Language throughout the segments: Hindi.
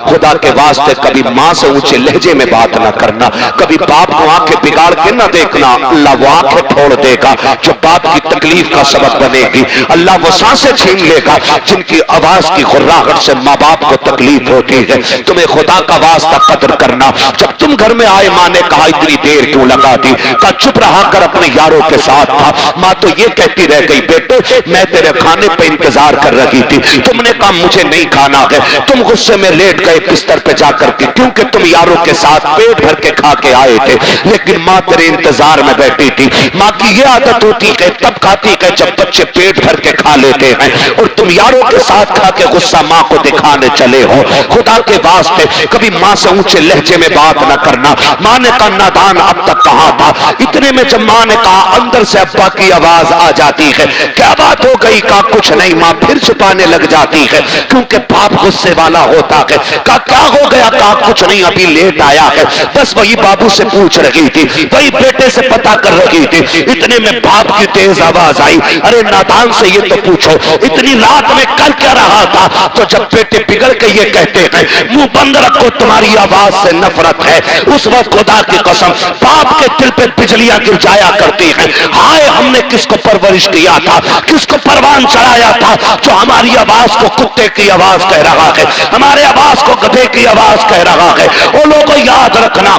खुदा के वास्ते कभी माँ से ऊंचे लहजे में बात ना करना, कभी बाप को आंखें बिगाड़ के ना देखना, अल्लाह वो आंखें फोड़ देगा जो बाप की तकलीफ का सबब बनेगी। अल्लाह वो सांसें छीन लेगा जिनकी आवाज की गुर्राहट से माँ बाप को तकलीफ होती है। तुम्हें खुदा का वास्ता कदर करना। जब तुम घर में आए माँ ने कहा इतनी देर क्यों लगा दी, कहा चुप रहा कर, अपने यारों के साथ था। माँ तो ये कहती रह गई बेटे मैं तेरे खाने पे इंतजार कर रही थी, तुमने कहा मुझे नहीं खाना है, तुम गुस्से में लेट गए बिस्तर पे जाकर के, क्योंकि तुम यारों के साथ पेट भर के खा के आए थे, लेकिन माँ तेरे इंतजार में बैठी थी। माँ की ये आदत होती है तब खाती है जब बच्चे पेट भर के खा लेते हैं, और तुम यारों के साथ खा के गुस्सा माँ को दिखाने चले हो। खुदा के वास्ते कभी माँ से ऊंचे लहजे में बात न करना। माँ ने कहा नादान अब तक कहाँ था। इतने में जब माँ ने कहा अंदर से अब्बा की आवाज आ जाती है, क्या बात हो गई? कहा कुछ नहीं। माँ फिर छुपाने लग जाती है क्योंकि बाप गुस्से वाला होता है। कहा क्या हो गया? कहा कुछ नहीं, अभी लेट आया है, बस वही बाबू से पूछ रही थी, वही बेटे से पता कर रही थी। इतने में बाप की तेज आवाज आई, अरे नादान से ये तो पूछो इतनी रात में कर क्या रहा था? तो जब बेटे बिगड़ के ये कहते हैं मुंह बंद रखो तुम्हारी आवाज से नफरत है, उस वक्त खुदा की कसम बाप के दिल पे बिजलियां गिर जाया करती हैं। हाय हमने किसको परवरिश किया था, किसको परवान चढ़ाया था जो हमारी आवाज को कुत्ते की आवाज कह रहा है, हमारे आवाज को गधे की आवाज कह रहा है। वो लोगों याद रखना,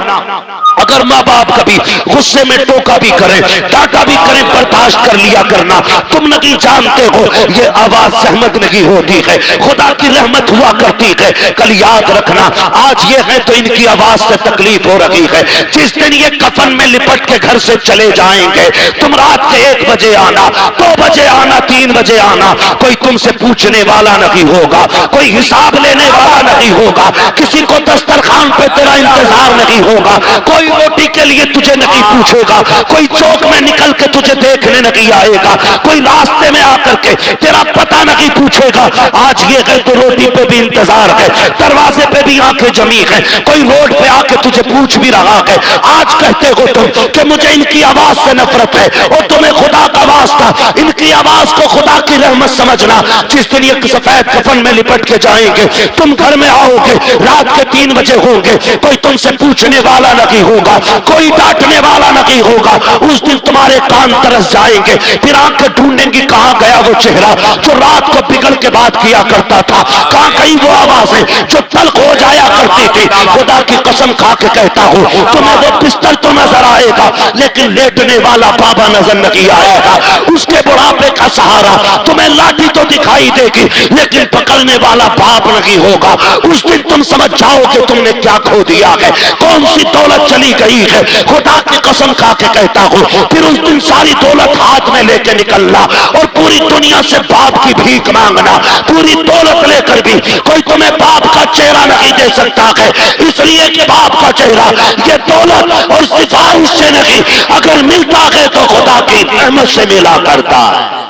अगर माँ बाप कभी गुस्से में टोका भी करें, डांटा भी करें, बर्दाश्त कर लिया करना। तुम नहीं जानते हो ये आवाज सहमत नहीं होती है, खुदा की रहमत हुआ करती है। कल याद रखना आज ये है तो इनकी आवाज से तकलीफ हो रही है। जिस दिन ये कफन में लिपट के घर से चले जाएंगे, तुम रात के 1 बजे आना, 2 बजे आना, 3 बजे आना, कोई तुमसे पूछने वाला नहीं होगा, कोई हिसाब लेने वाला नहीं होगा, किसी को दस्तरखान पे तेरा इंतजार नहीं होगा, कोई रोटी के लिए तुझे नहीं पूछेगा, कोई चौक में निकल के तुझे देखने नहीं आएगा, कोई रास्ते में आकर के तेरा पता नहीं पूछेगा। आज ये है तो रोटी पे भी इंतजार है, दरवाजे पे भी आंखें जमी है, कोई रोड पे आके तुझे पूछ भी रहा है। आज कहते हो तुम कि मुझे इनकी आवाज से नफरत है, और तुम्हें खुदा का वास्ता इनकी आवाज को खुदा की रहमत समझना। जिस दिन ये सफेद कफन में लिपट के जाएंगे, तुम घर में आओगे, रात के 3 बजे होंगे, कोई तुमसे पूछने वाला नहीं होगा, कोई डांटने वाला नहीं होगा। उस दिन तुम्हारे कान तरस जाएंगे, फिर आंखें ढूंढेंगी कहां गया वो चेहरा जो रात को बिगड़ के बात किया करता था, कहां गई वो आवाजें जो तल्ख हो जाया करती थी। खुदा की कसम खा के कहता हूं तुम्हें वो बिस्तर तो नजर आएगा, लेकिन लेटने वाला बाबा नजर नहीं आएगा। उसके बुढ़ापे का सहारा तुम्हें लाठी तो दिखाई देगी, लेकिन पकड़ने वाला बाप नहीं होगा। उस दिन तुम समझ जाओगे तुमने क्या खो दिया है, कौन सी दौलत चली गई है। खुदा की कसम खा के कहता हूं फिर उस दिन सारी दौलत हाथ में लेके निकलना और पूरी दुनिया से बाप की भीख मांगना। पूरी दौलत लेकर भी कोई तुम्हें बाप का चेहरा नहीं दे सकता है, इसलिए कि बाप का चेहरा ये दौलत और सिफारिश से नहीं, अगर मिलता है तो खुदा की रहमत से मिला करता है।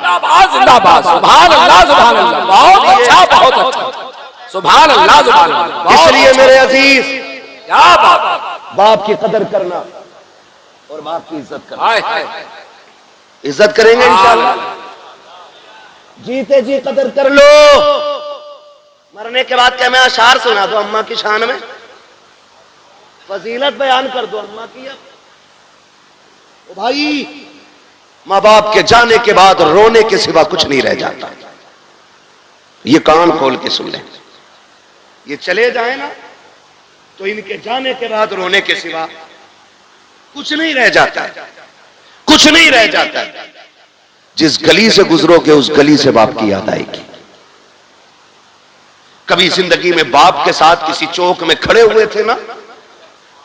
जिंदाबाद, सुभान अल्लाह, सुभान अल्लाह, बहुत अच्छा, बहुत अच्छा, सुभान अल्लाह, सुभान अल्लाह। इसलिए मेरे अजीज क्या बात, बाप की कदर करना और बाप की इज्जत करना। हाय हाय, इज्जत करेंगे इंशाअल्लाह, जीते जी कदर कर लो। मरने के बाद क्या मैं अशार सुना दो अम्मा की शान में, फजीलत बयान कर दो अम्मा की। ओ भाई, माँ बाप के जाने के बाद रोने के सिवा कुछ नहीं रह जाता। ये कान खोल के सुन लें, ये चले जाए ना तो इनके जाने के बाद रोने के सिवा कुछ नहीं रह जाता, कुछ नहीं रह जाता। जिस गली से गुजरोगे उस गली से बाप की याद आएगी। कभी जिंदगी में बाप के साथ किसी चौक में खड़े हुए थे ना,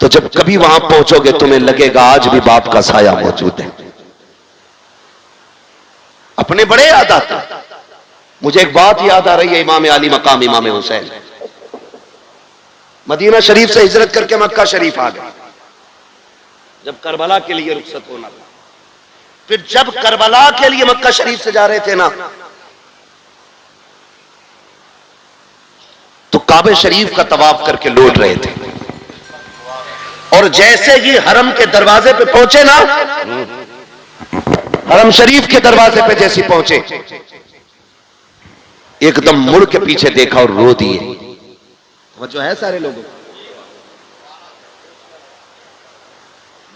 तो जब कभी वहां पहुंचोगे तुम्हें लगेगा आज भी बाप का साया मौजूद है। अपने बड़े याद आता। मुझे एक बात याद आ रही है, इमाम अली मकाम इमाम हुसैन मदीना शरीफ से हिजरत करके मक्का शरीफ आ गए। जब करबला के लिए रुखसत होना था, फिर जब करबला के लिए मक्का शरीफ से जा रहे थे ना, तो काबे शरीफ का तवाफ करके लौट रहे थे, और जैसे ही हरम के दरवाजे पे पहुंचे ना, हरम शरीफ के दरवाजे पे जैसे पहुंचे, एकदम मुड़ के पीछे देखा और रो दिए। जो है सारे लोगों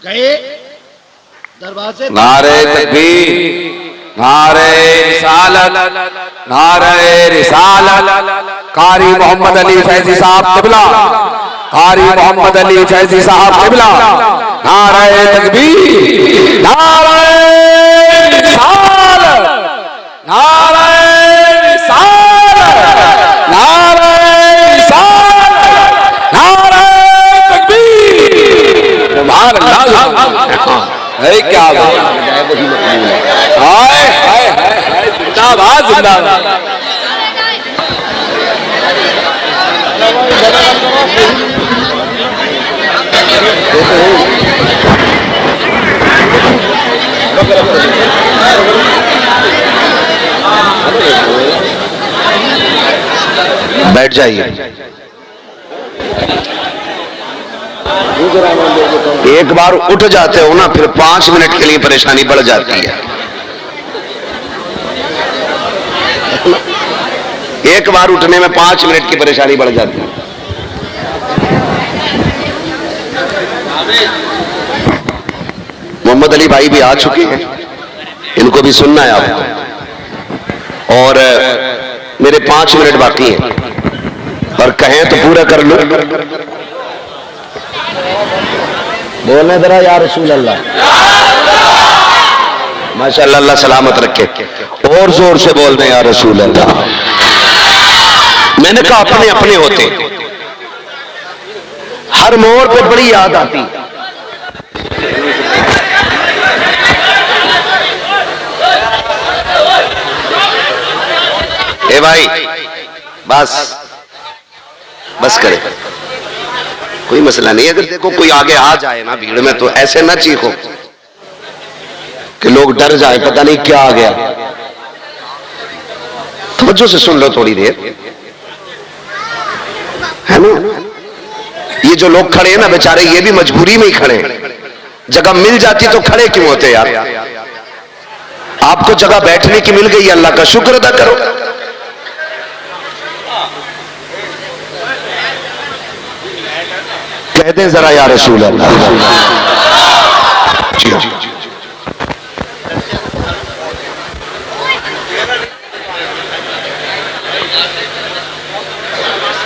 गए दरवाजे। नारे तकबीर, नारे रिसालत, नारे रिसालत। कारी मोहम्मद अली फैजी साहब किबला, कारी मोहम्मद अली फैजी साहब किबला। नारे तकबीर, नारे रिसालत, नारे रिसालत, नारे रिसालत, नारे तकबीर। सुभान अल्लाह। क्या बात, हाय हाय हाय, जिंदाबाद जिंदाबाद। बैठ जाइए। एक बार उठ जाते हो ना, फिर 5 मिनट के लिए परेशानी बढ़ जाती है। एक बार उठने में 5 मिनट की परेशानी बढ़ जाती है। मोहम्मद अली भाई भी आ चुके हैं, इनको भी सुनना है आपको, और मेरे 5 मिनट बाकी हैं, और कहें तो पूरा कर लो। बोलने जरा या रसूल अल्लाह। माशाअल्लाह, अल्लाह सलामत रखे। और जोर से बोल दें या रसूल अल्लाह। मैंने कहा अपने अपने होते, हर मोड़ पे बड़ी याद आती। ए भाई बस बस करे, कोई मसला नहीं। अगर देखो कोई आगे आ जाए ना भीड़ में, तो ऐसे ना चीखो कि लोग डर जाए, पता नहीं क्या आ गया। तवज्जो से सुन लो थोड़ी देर, है ना। ये जो लोग खड़े हैं ना बेचारे, ये भी मजबूरी में ही खड़े हैं। जगह मिल जाती तो खड़े क्यों होते यार। आपको जगह बैठने की मिल गई, अल्लाह का शुक्र अदा करो। कह दें जरा या रसूल अल्लाह। जी हाँ,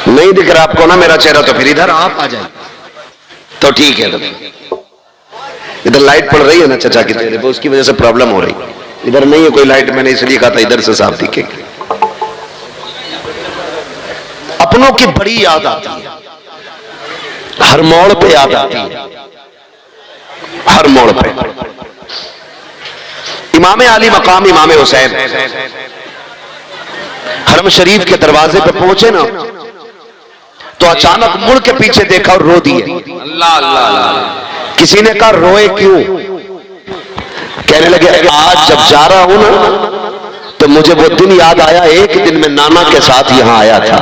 नहीं दिख रहा आपको ना मेरा चेहरा, तो फिर इधर आप आ जाए तो ठीक है। तो इधर लाइट पड़ रही है ना चचा की चेहरे पे, उसकी वजह से प्रॉब्लम हो रही। इधर नहीं है कोई लाइट, मैंने इसलिए कहा था इधर से साफ दिखेगी। अपनों की बड़ी याद आती है, हर मोड़ पे याद आती है, हर मोड़ पे। इमाम आली मकाम इमाम हुसैन हरम शरीफ के दरवाजे पे पहुंचे ना, तो अचानक मुड़ के पीछे देखा और रो दिए। अल्लाह अल्लाह। किसी ने कहा रोए क्यों? कहने लगे आज जब जा रहा हूं ना, तो मुझे वो दिन याद आया, एक दिन मैं नाना के साथ यहां आया था,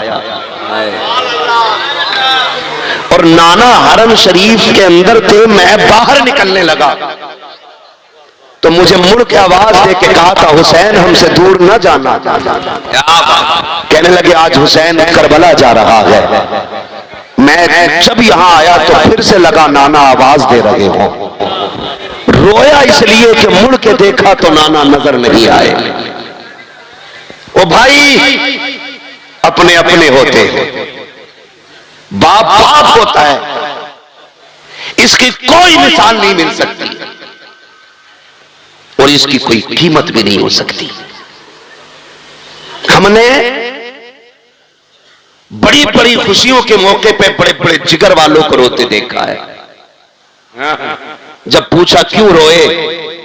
और नाना हरम शरीफ के अंदर थे, मैं बाहर निकलने लगा तो मुझे मुड़ के आवाज दे के कहा था हुसैन हमसे दूर न जाना। कहने लगे आज हुसैन करबला जा रहा है। मैं जब यहां आया तो फिर से लगा नाना आवाज दे रहे हो। रोया इसलिए कि मुड़ के देखा तो नाना नजर नहीं आए। ओ भाई अपने अपने होते हैं, बाप बाप होता है, इसकी कोई मिसाल नहीं मिल सकती और इसकी कोई कीमत भी नहीं हो सकती। हमने बड़ी बड़ी खुशियों के मौके पे बड़े बड़े जिगर वालों को रोते देखा है। जब पूछा क्यों रोए,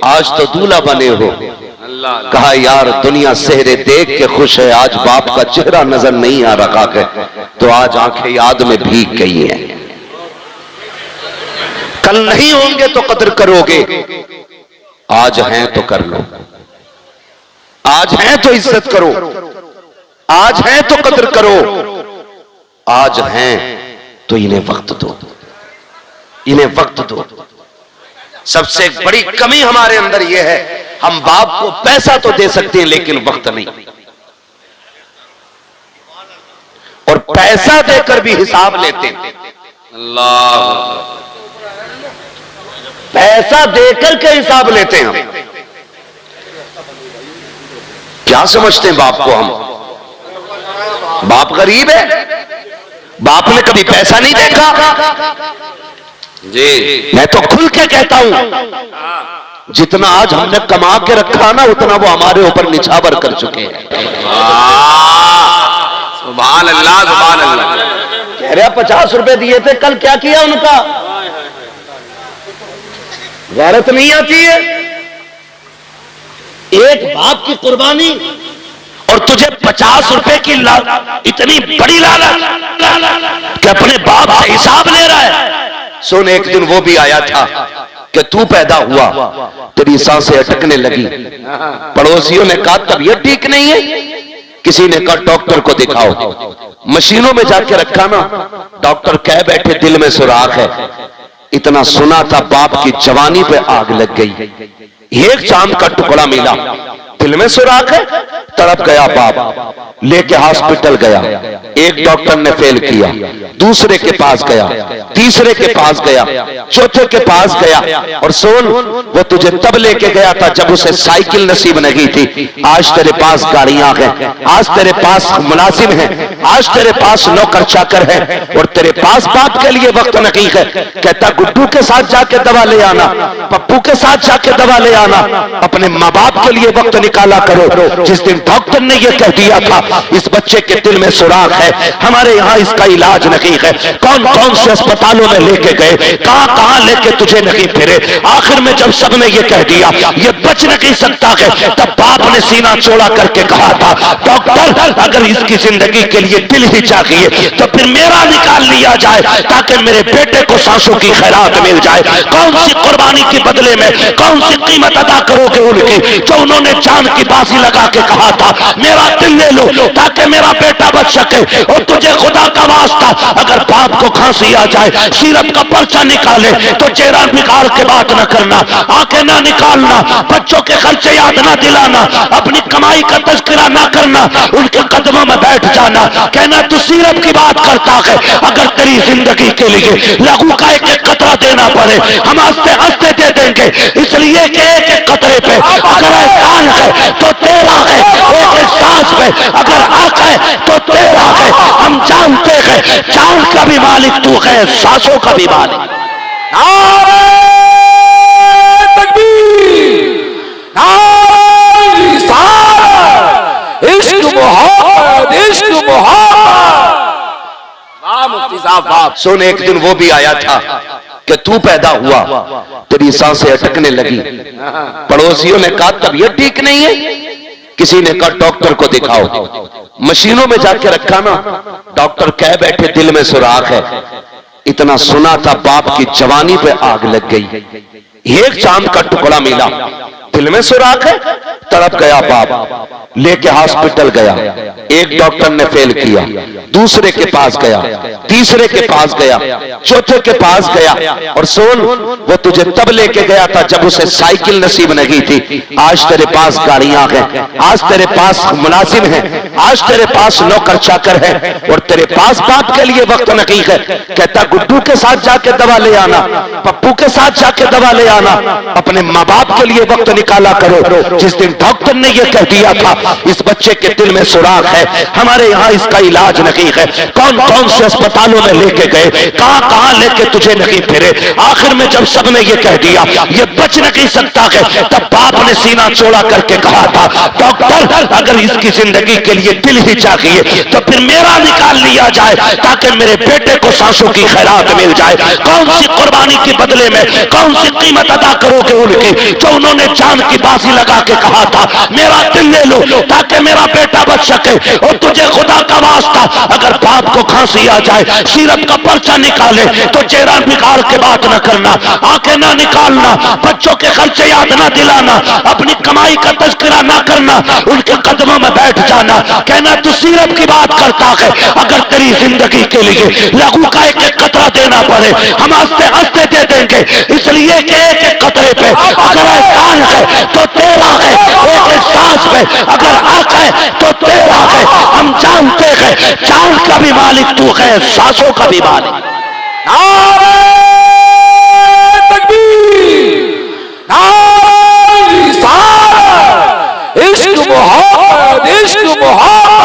आज तो दूल्हा बने हो, कहा यार दुनिया सेहरे देख के खुश है, आज बाप का चेहरा नजर नहीं आ रहा है, तो आज आंखें याद में भीग गई हैं। कल नहीं होंगे तो कदर करोगे, आज हैं तो कर लो, आज हैं तो इज्जत करो, आज हैं तो कदर करो, आज हैं तो इन्हें वक्त दो, इन्हें वक्त दो। सबसे बड़ी कमी हमारे अंदर यह है, हम बाप को पैसा तो दे सकते हैं लेकिन वक्त नहीं। और पैसा देकर भी हिसाब लेते हैं। अल्लाह, पैसा देकर के हिसाब लेते हैं हम। क्या समझते हैं बाप को हम? बाप गरीब है, बाप ने कभी पैसा नहीं देखा जी। मैं तो खुल के कहता हूं, जितना आज हमने कमा के रखा ना, उतना वो हमारे ऊपर निछावर कर चुके हैं। सुभान अल्लाह, सुभान अल्लाह। कह रहे 50 रुपए दिए थे, कल क्या किया उनका? गैरत नहीं आती है? एक बाप की कुर्बानी और तुझे 50 रुपए की इतनी बड़ी लालच कि अपने बाप से हिसाब ले रहा है। सुन, एक दिन वो भी आया था कि तू पैदा हुआ, तेरी सांसें अटकने लगी। पड़ोसियों ने कहा तबीयत ठीक नहीं है, किसी ने कहा डॉक्टर को दिखाओ। मशीनों में जाके रखा ना, डॉक्टर कह बैठे दिल में सुराख है। इतना सुना था, बाप की जवानी पे आग लग गई। एक चांद का टुकड़ा मिला, दिल में सुराख है, तड़प गया बाप, लेके हॉस्पिटल गया। एक डॉक्टर ने फेल किया, दूसरे के पास गया, तीसरे के पास गया, चौथे के पास गया। और सुन, वो तुझे तब लेके गया था जब उसे साइकिल नसीब नहीं थी। आज तेरे पास गाड़ियां हैं, आज तेरे पास मुलाजिम हैं, आज तेरे पास नौकर चाकर है, और तेरे पास बाप के लिए वक्त नहीं है। कहता गुड्डू के साथ जाके दवा ले आना, पप्पू के साथ जाके दवा ले आना, अपने माँ बाप के लिए वक्त निकाला करो। जिस दिन डॉक्टर ने यह कह दिया था इस बच्चे के दिल में सुराख है, हमारे यहाँ इसका इलाज नहीं है, कौन कौन से अस्पतालों में लेके गए, कहां कहां लेके तुझे नहीं फिरे। आखिर में जब सबने ये कह दिया ये बच नहीं सकता है, तब बाप ने सीना चौड़ा करके कहा था डॉक्टर अगर इसकी जिंदगी के लिए दिल ही चाहिए तो फिर मेरा निकाल लिया जाए, ताकि मेरे बेटे को सांसों की खैरात मिल जाए। कौन सी कुर्बानी के बदले में कौन सी कीमत अदा करोगे उनकी, जो उन्होंने जान की बाजी लगा के कहा था मेरा दिल ले लो ताकि मेरा बेटा बच सके। और तुझे खुदा का वास्ता, अगर बाप को खांसी आ जाए, सीरत का पर्चा निकाले तो चेहरा बिगाड़ के बात न करना, आंखें ना निकालना, बच्चों के खर्चे याद ना दिलाना, अपनी कमाई का तस्करा ना करना, उनके कदमों में बैठ जाना, कहना तू सीरत की बात करता है। अगर तेरी जिंदगी के लिए लघु का एक एक कतरा देना पड़े, हम हंसते हंसते दे देंगे, इसलिए कि एक एक कतरे पे अगर एहसान है तो तेरा है, एक एक सांस पे अगर हक है तो तेरा है। हम जानते हैं चांद का भी मालिक तू है, सांसों का भी मालिक। नारे तकबीर, नारे रिसालत, इश्क मोहब्बत, इश्क मोहब्बत। वाह मुफ्ती साहब वाह। सुन, एक दिन वो भी आया था कि तू पैदा हुआ, तेरी सांसें अटकने लगी। पड़ोसियों ने कहा तबीयत ठीक नहीं है, किसी ने कहा डॉक्टर को दिखाओ। मशीनों में जाके रखा ना, डॉक्टर कह बैठे दिल में सुराख है। इतना सुना था, बाप की जवानी पे आग लग गई। एक चांद का टुकड़ा मिला, दिल में सुराख है, तड़प गया बाप, लेके हॉस्पिटल गया। एक डॉक्टर ने फेल किया, दूसरे के पास गया, तीसरे के पास गया, चौथे के पास गया। और सुन, वो तुझे तब लेके गया था जब उसे साइकिल नसीब नहीं थी। आज तेरे पास गाड़ियां हैं, आज तेरे पास मुलाजिम हैं, आज तेरे पास नौकर चाकर है, और तेरे पास बाप के लिए वक्त नहीं है। कहता गुड्डू के साथ जाके दवा ले आना, पप्पू के साथ जाके दवा ले आना, अपने माँ बाप के लिए वक्त निकाला करो। जिस दिन डॉक्टर ने यह कह दिया था इस बच्चे के दिल में सुराख है, हमारे यहाँ इसका इलाज नहीं है, कौन कौन से अस्पतालों में लेके गए, कहां कहां लेके तुझे नहीं फिरे। आखिर में जब सबने ये कह दिया ये बच नहीं सकता है, तब बाप ने सीना चौड़ा करके कहा था डॉक्टर अगर इसकी जिंदगी के लिए दिल ही चाहिए तो फिर मेरा निकाल लिया जाए, ताकि मेरे बेटे को सांसों की खैरात मिल जाए। कौन सी कुर्बानी के बदले में कौन सी कीमत अदा करोगे उनकी, जो उन्होंने जान की बाजी लगा के कहा था मेरा दिल ले लो ताकि मेरा बेटा बच सके। और तुझे खुदा का वास्ता, अगर बाप को खांसी आ जाए, सीरत का पर्चा निकाले तो चेहरा बिगाड़ के बात न करना, आंखें ना निकालना, बच्चों के खर्चे याद ना दिलाना, अपनी कमाई का तस्करा ना करना, उनके कदमों में बैठ जाना, कहना तू सीरत की बात करता है। अगर तेरी जिंदगी के लिए लघु का एक एक कतरा देना पड़े, हम हंसते हंसते दे देंगे, इसलिए कि एक एक कतरे पे अगर एहसान है तो तेरा है, एक एक सांस आज है, अगर हक है तो तेरा है। हम जानते हैं जान का भी मालिक तू है, सांसों का भी मालिक। नारे तकबीर, नारे रिसालत, इश्क मोहब्बत, इश्क मोहब्बत।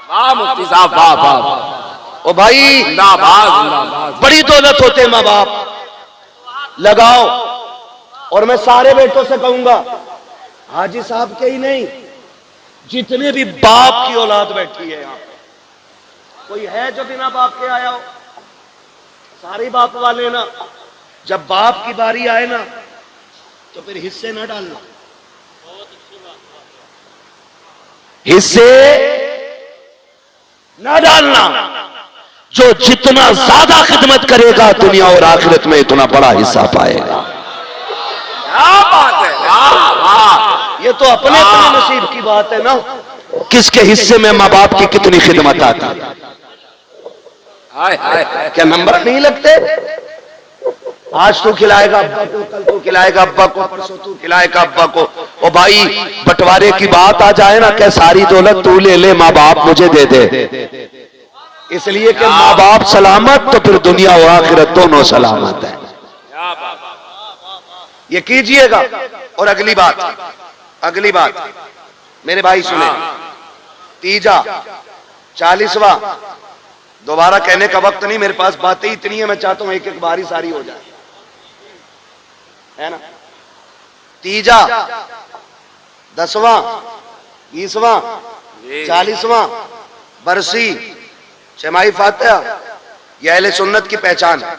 वाह मुफ्ती साहब, वाह वाह। ओ भाई, जिंदाबाद जिंदाबाद। बड़ी दौलत होते हैं माँ बाप, लगाओ। और मैं सारे बेटों से कहूंगा, हाजी साहब के ही नहीं, जितने भी बाप की औलाद बैठी है यहाँ पे, कोई है जो बिना बाप के आया हो? सारे बाप वाले ना, जब बाप की बारी आए ना तो फिर हिस्से ना डालना, हिस्से ना डालना। जो जितना ज्यादा खिदमत करेगा दुनिया और आखिरत में इतना बड़ा हिस्सा पाएगा। क्या बात है, वाह वाह। ये तो अपने अपने नसीब की बात है ना। किसके हिस्से में माँ बाप की कितनी खिदमत आती है। हाय हाय हाय। क्या नंबर नहीं लगते? आज तू खिलाएगा अब्बा को, कल तू खिलाएगा अब्बा को, परसों तू खिलाएगा अब्बा को। ओ भाई, बंटवारे की बात आ जाए ना, क्या सारी दौलत तू ले ले, माँ बाप मुझे दे दे, इसलिए कि माँ बाप सलामत तो फिर दुनिया और आखिरत दोनों सलामत है। ये कीजिएगा। और अगली बात मेरे भाई सुने, तीजा 40वां, दोबारा कहने का वक्त नहीं मेरे पास, बातें इतनी है, मैं चाहता हूं एक एक बारी सारी हो जाए, है ना। तीजा, 10वां, 20वां, 40वां बरसी शमाई फातिहा, ये अहले सुन्नत की पहचान है।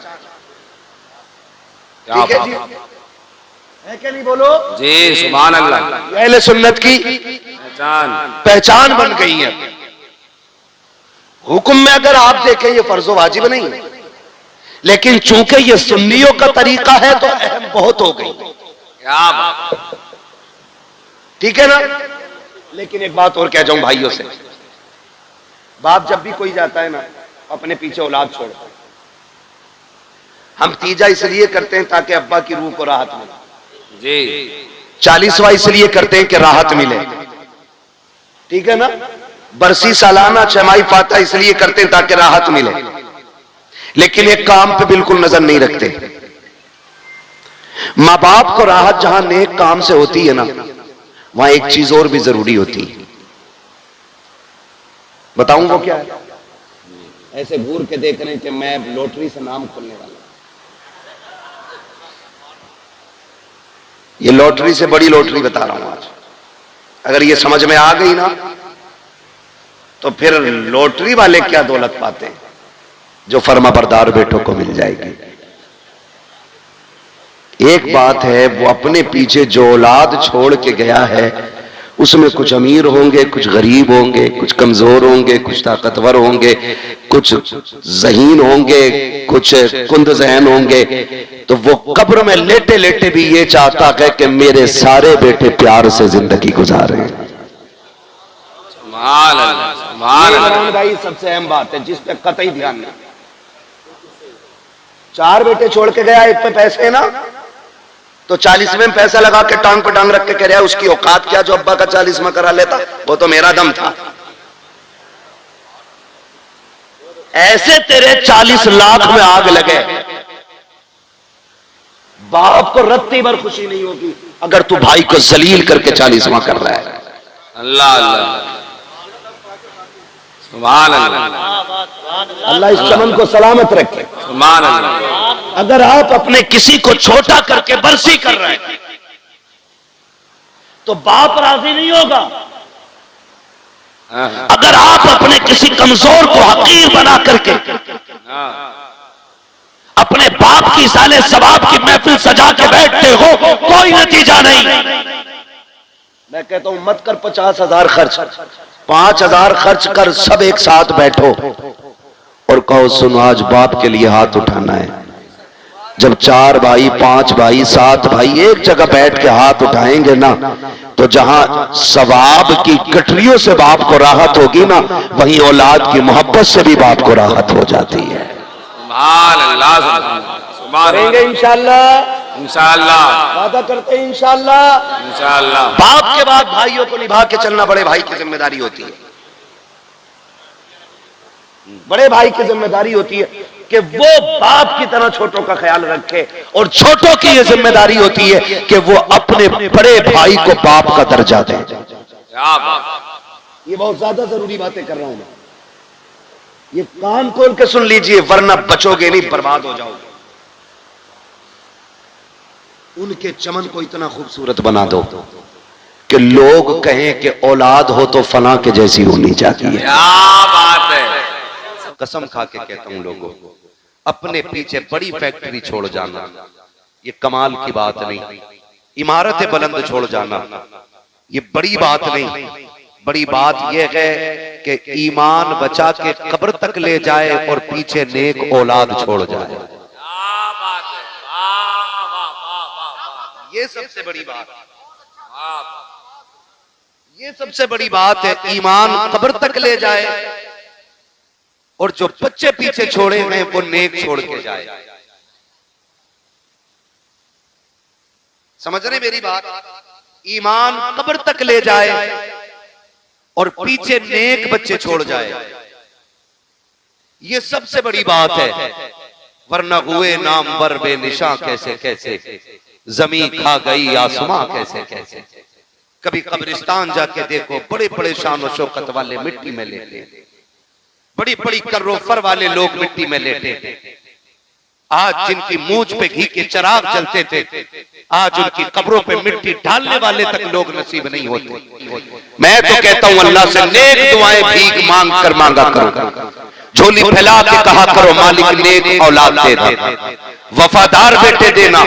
ठीक है जी, है क्या नहीं बोलो जी, सुभान अल्लाह। ये अहले सुन्नत की पहचान बन गई है। हुक्म में अगर आप देखें ये फर्ज वाजिब नहीं है, लेकिन चूंकि ये सुन्नियों का तरीका है तो अहम बहुत हो गई। क्या बात। ठीक है ना। लेकिन एक बात और कह जाऊं भाइयों से, बाप जब भी कोई जाता है ना, अपने पीछे औलाद छोड़ता है। हम तीजा इसलिए करते हैं ताकि अब्बा की रूह को राहत मिले जी, 40वां इसलिए करते हैं कि राहत मिले, ठीक है ना। बरसी सालाना छमाही फातिहा इसलिए करते हैं ताकि राहत मिले, लेकिन एक काम पे बिल्कुल नजर नहीं रखते। माँ बाप को राहत जहां नेक काम से होती है ना, वहां एक चीज और भी जरूरी होती है। बताऊं वो क्या है? ऐसे घूर के देख रहे हैं कि मैं लॉटरी से नाम खोलने वाला, ये लॉटरी से बड़ी लॉटरी बता रहा हूं आज। अगर ये समझ में आ गई ना, तो फिर लॉटरी वाले क्या दौलत पाते हैं जो फर्माबरदार बेटों को मिल जाएगी। एक बात है, वो अपने पीछे जो औलाद छोड़ के गया है उसमें कुछ अमीर होंगे, कुछ गरीब होंगे, कुछ कमजोर होंगे, कुछ ताकतवर होंगे, कुछ ज़हीन होंगे, कुछ कुंद ज़हन होंगे। तो वो कब्र में लेटे लेटे भी ये चाहता है कि मेरे सारे बेटे प्यार से जिंदगी गुजारे। भाई सबसे अहम बात है जिस पे कतई ध्यान नहीं। 4 बेटे छोड़ के गया, एक पे पैसे ना, तो 40वें पैसा लगा के टांग पे टांग रख के कह रहा है उसकी औकात क्या जो अब्बा का 40वां करा लेता, वो तो मेरा दम था। ऐसे तेरे 40 लाख में आग लगे, बाप को रत्ती भर खुशी नहीं होगी अगर तू भाई को जलील करके 40वां कर रहा है। अल्लाह अल्लाह, सुभान अल्लाह। अल्लाह इस चमन को सलामत रखे। सुभान अल्लाह। अगर आप अपने किसी को छोटा करके बरसी कर रहे हैं तो बाप राजी नहीं होगा। अगर आप अपने किसी कमजोर को हकीर बना करके अपने बाप की साले सवाब की महफिल सजा के बैठते हो, कोई नतीजा नहीं। मैं कहता हूं मत कर 50,000 खर्च, 5,000 खर्च कर, सब एक साथ बैठो और कहो सुनो आज बाप के लिए हाथ उठाना है। जब 4 भाई, 5 भाई, 7 भाई एक जगह बैठ के हाथ उठाएंगे ना, तो जहां सवाब की गठरियों से बाप को राहत होगी ना, वहीं औलाद की मोहब्बत से भी बाप को राहत हो जाती है। सुभान अल्लाह, सुभान अल्लाह। इंशाअल्लाह इंशाअल्लाह, वादा करते हैं इंशाअल्लाह। इंशाअल्लाह। बाप के बाद भाइयों को निभा के चलना बड़े भाई की जिम्मेदारी होती है। बड़े भाई की जिम्मेदारी होती है कि वो बाप की तरह छोटों का ख्याल रखे, और छोटों की ये जिम्मेदारी होती है कि वो अपने बड़े भाई को बाप का दर्जा दें। क्या बात। ये बहुत ज्यादा जरूरी बातें कर रहा हूं मैं, ये कान खोल के सुन लीजिए, वरना बचोगे नहीं, बर्बाद हो जाओगे। उनके चमन को इतना खूबसूरत बना दो कि लोग कहें कि औलाद हो तो फलां के जैसी होनी चाहिए। क्या बात है। कसम खा के कहता हूं लोगों, अपने पीछे बड़ी फैक्ट्री छोड़ जाना ये कमाल की बात नहीं, इमारतें बुलंद छोड़ जाना ये बड़ी बात नहीं। बड़ी बात यह है कि ईमान बचा के कब्र तक ले जाए और पीछे नेक औलाद छोड़ जाए। क्या बात है। वाह वाह वाह वाह। ये सबसे बड़ी बात, ये सबसे बड़ी बात है। ईमान कब्र तक ले जाए और जो बच्चे पीछे छोड़े हैं वो नेक छोड़ के जाए। समझ रहे मेरी बात? ईमान कब्र तक ले जाए और पीछे नेक बच्चे छोड़ जाए, ये सबसे बड़ी बात है। वरना हुए नाम वर बेनिशां कैसे कैसे, जमी खा गई आसमां कैसे कैसे। कभी कब्रिस्तान जाके देखो, बड़े बड़े शान और शौकत वाले मिट्टी में लेटे, बड़ी बड़ी कर्रोफर वाले लोग मिट्टी में लेटे। आज जिनकी मूंछ पे घी के चिराग जलते थे, आज उनकी कब्रों पे मिट्टी डालने वाले तक लोग नसीब नहीं होते। मैं तो कहता हूं अल्लाह से नेक दुआएं भीख मांग कर मांगा करो, झोली फैला के कहा करो मालिक नेक औलाद देना, वफादार बेटे देना,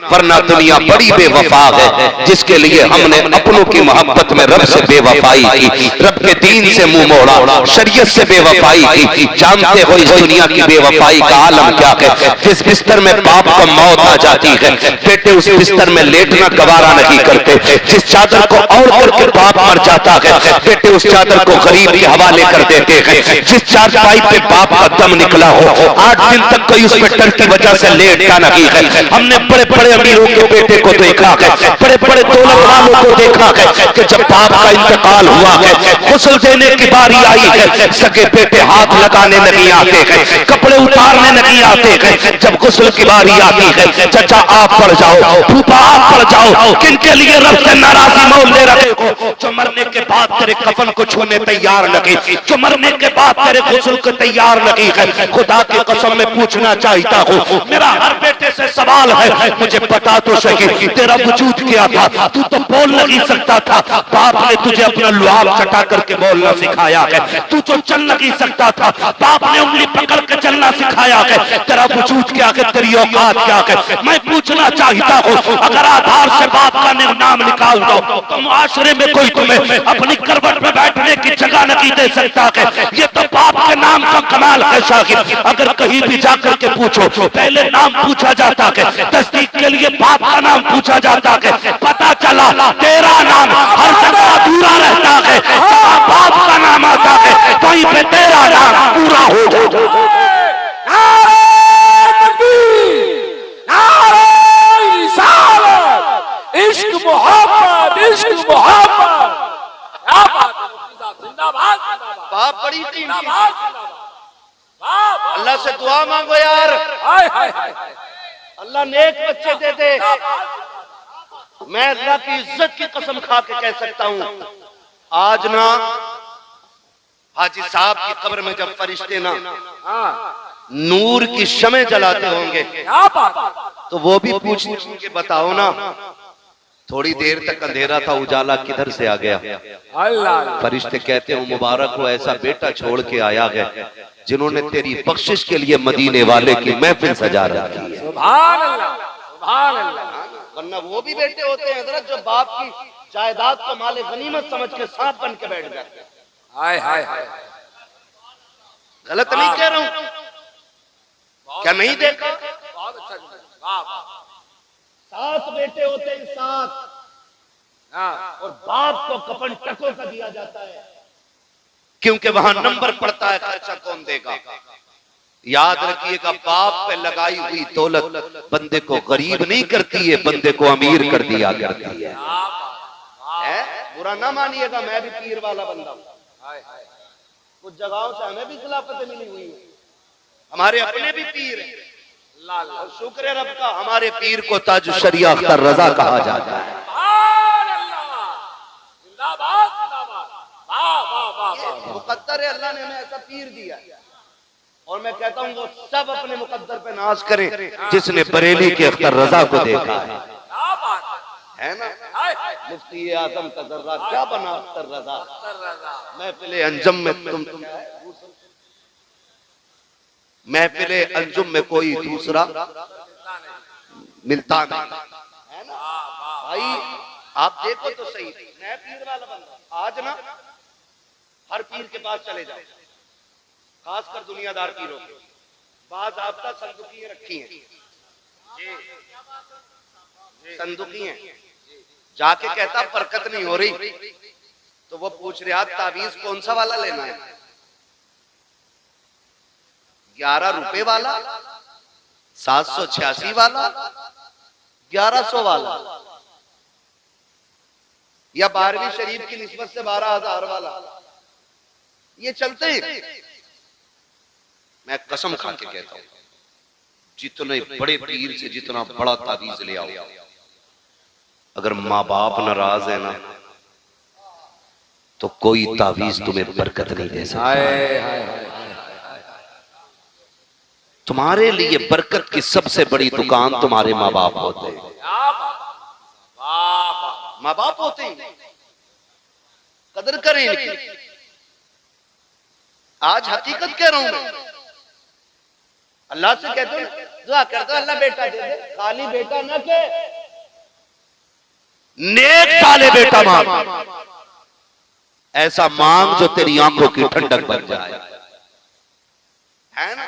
वरना दुनिया बड़ी बेवफा है जिसके लिए हमने अपनों की मोहब्बत में रब से बेवफाई की, रब के दीन से मुंह मोड़ा, शरीयत से बेवफाई की। जानते हो इस दुनिया की बेवफाई का आलम क्या है? जिस बिस्तर में बाप को मौत आ जाती है, बेटे उस बिस्तर में लेटना गवारा नहीं करते। जिस चादर को ओढ़ करके बाप मर जाता है, बेटे उस चादर को गरीब के हवाले कर देते हैं। जिस चारपाई पे बाप का दम निकला हो, 8 दिन तक कोई उस बेटर की वजह से लेटता नहीं है। हमने बड़े बड़े अमीरों के बेटे को देखा है, बड़े बड़े दौलत वालों को देखा है कि जब बाप का इंतकाल हुआ है, गुस्ल देने की बारी आई है, सगे बेटे हाथ लगाने नहीं आते हैं, कपड़े उतारने नहीं आते हैं। जब गुस्ल की बारी आती है, चाचा आप पड़ जाओ, फूफा आप पड़ जाओ, किनके लिए रब से नाराजी मोल ले रहे हो? जो मरने के बाद तेरे कफन को छूने तैयार नहीं, जो मरने के बाद तेरे गुस्ल को तैयार नहीं है। खुदा की कसम में पूछना चाहता हूँ, मेरा हर बेटे से सवाल है, मुझे पता तो सही तेरा वजूद क्या था, तू तो बोल नहीं सकता था, बाप ने तुझे अपना लुआब चटा करके बोलना सिखाया है। तू तो चल नहीं सकता था, बाप ने उंगली पकड़ के चलना सिखाया है। तेरा वजूद क्या है, तेरी औकात क्या है? मैं पूछना चाहता हूँ, अगर आधार से बाप का नाम निकाल दो तो मुआशरे में कोई तुम्हें अपनी करवट में बैठने की जगह नहीं दे सकता है। ये तो बाप के नाम का कमाल है शागिर्द। अगर कहीं भी जाकर के पूछो, पहले नाम पूछा जाता है, तस्दीक के लिए बाप का नाम पूछा जाता है। पता चला तेरा नाम हर जगह अधूरा रहता है, जहाँ बाप का नाम आता है वहीं पे तेरा नाम पूरा हो जाता है। इश्क मोहब्बत, इश्क मोहब्बत। क्या बात है मुफ्ती साहब, जिंदाबाद जिंदाबाद। बाप बड़ी जिंदाबाद जिंदाबाद। वाह, अल्लाह से दुआ मांगो यार, हाय हाय हाय। अल्लाह नेक बच्चे दे दे। मैं अल्लाह की इज्जत की कसम खा के कह सकता हूं, आज ना हाजी साहब की कब्र में जब फरिश्ते ना नूर की शमे जलाते होंगे, क्या बात। तो वो भी पूछेंगे कि बताओ ना, थोड़ी देर तक अंधेरा था, उजाला किधर से आ गया? अल्लाह। फरिश्ते कहते हो मुबारक हो, ऐसा बेटा छोड़ के आया है जिन्होंने तेरी बख्शिश के लिए मदीने वाले की महफिल सजा रखी है। सुभान अल्लाह, सुभान अल्लाह। वरना वो भी बेटे होते हैं हजरत जो बाप की जायदाद को माले गनीमत समझ के सांप बन के बैठ जाते हैं। हाय हाय हाय। गलत नहीं कह रहा हूं, क्या नहीं देखा? बहुत अच्छा। वाह। 7 बेटे होते हैं, 7, और बाप को कफन टकों का दिया जाता है, क्योंकि वहां नंबर पड़ता है खर्चा कौन देगा। याद रखिएगा, बाप पे लगाई हुई दौलत बंदे को गरीब नहीं करती है, बंदे को अमीर कर दिया करती है। बुरा ना मानिएगा, मैं भी पीर वाला बंदा हूं। कुछ जगहों से हमें भी खिलाफतें मिली हुई है, हमारे अपने भी पीर हैं। और शुक्र है रब का, हमारे पीर को ताज शरिया अख्तर रजा कहा जाता है। मुकद्दर है, अल्लाह ने हमें ऐसा पीर दिया। और मैं कहता हूँ वो सब अपने मुकद्दर पे नाज करें जिसने बरेली के अख्तर रजा को देखा है ना। मुफ्ती आजम तजर्रा क्या बना अख्तर रजा, महफिले अंजुम में महफिले अंजुम में कोई दूसरा मिलता नहीं, है ना भाई। आप देखो तो सही, मैं पीर वाला बंदा, आज ना हर पीर के पास चले जाओ, खासकर दुनियादार पीरों के बाज आपका संदुकी रखी हैं, संदुकी हैं। जाके कहता बरकत नहीं हो रही, तो वो पूछ रहे आप तावीज कौन सा वाला लेना है, 11 रुपए वाला, 786 वाला, 1100 वाला, या 12वीं शरीफ की निस्बत से 12,000 वाला, ये चलते हैं। मैं कसम खा के कहता हूं, जितने बड़े पीर से जितना बड़ा तावीज ले आओ, अगर माँ बाप नाराज है ना तो कोई तावीज तुम्हें बरकत नहीं दे सकता। तुम्हारे लिए बरकत की सबसे बड़ी दुकान तुम्हारे माँ बाप होते हैं, माँ बाप होते हैं, कदर करें इनकी। आज हकीकत कह रहा हूं मैं, अल्लाह से कहते हो दुआ करते हो अल्लाह बेटा दे दे, खाली बेटा ना के नेक साले बेटा मांग, ऐसा मांग जो तेरी आंखों की ठंडक बन जाए, है ना।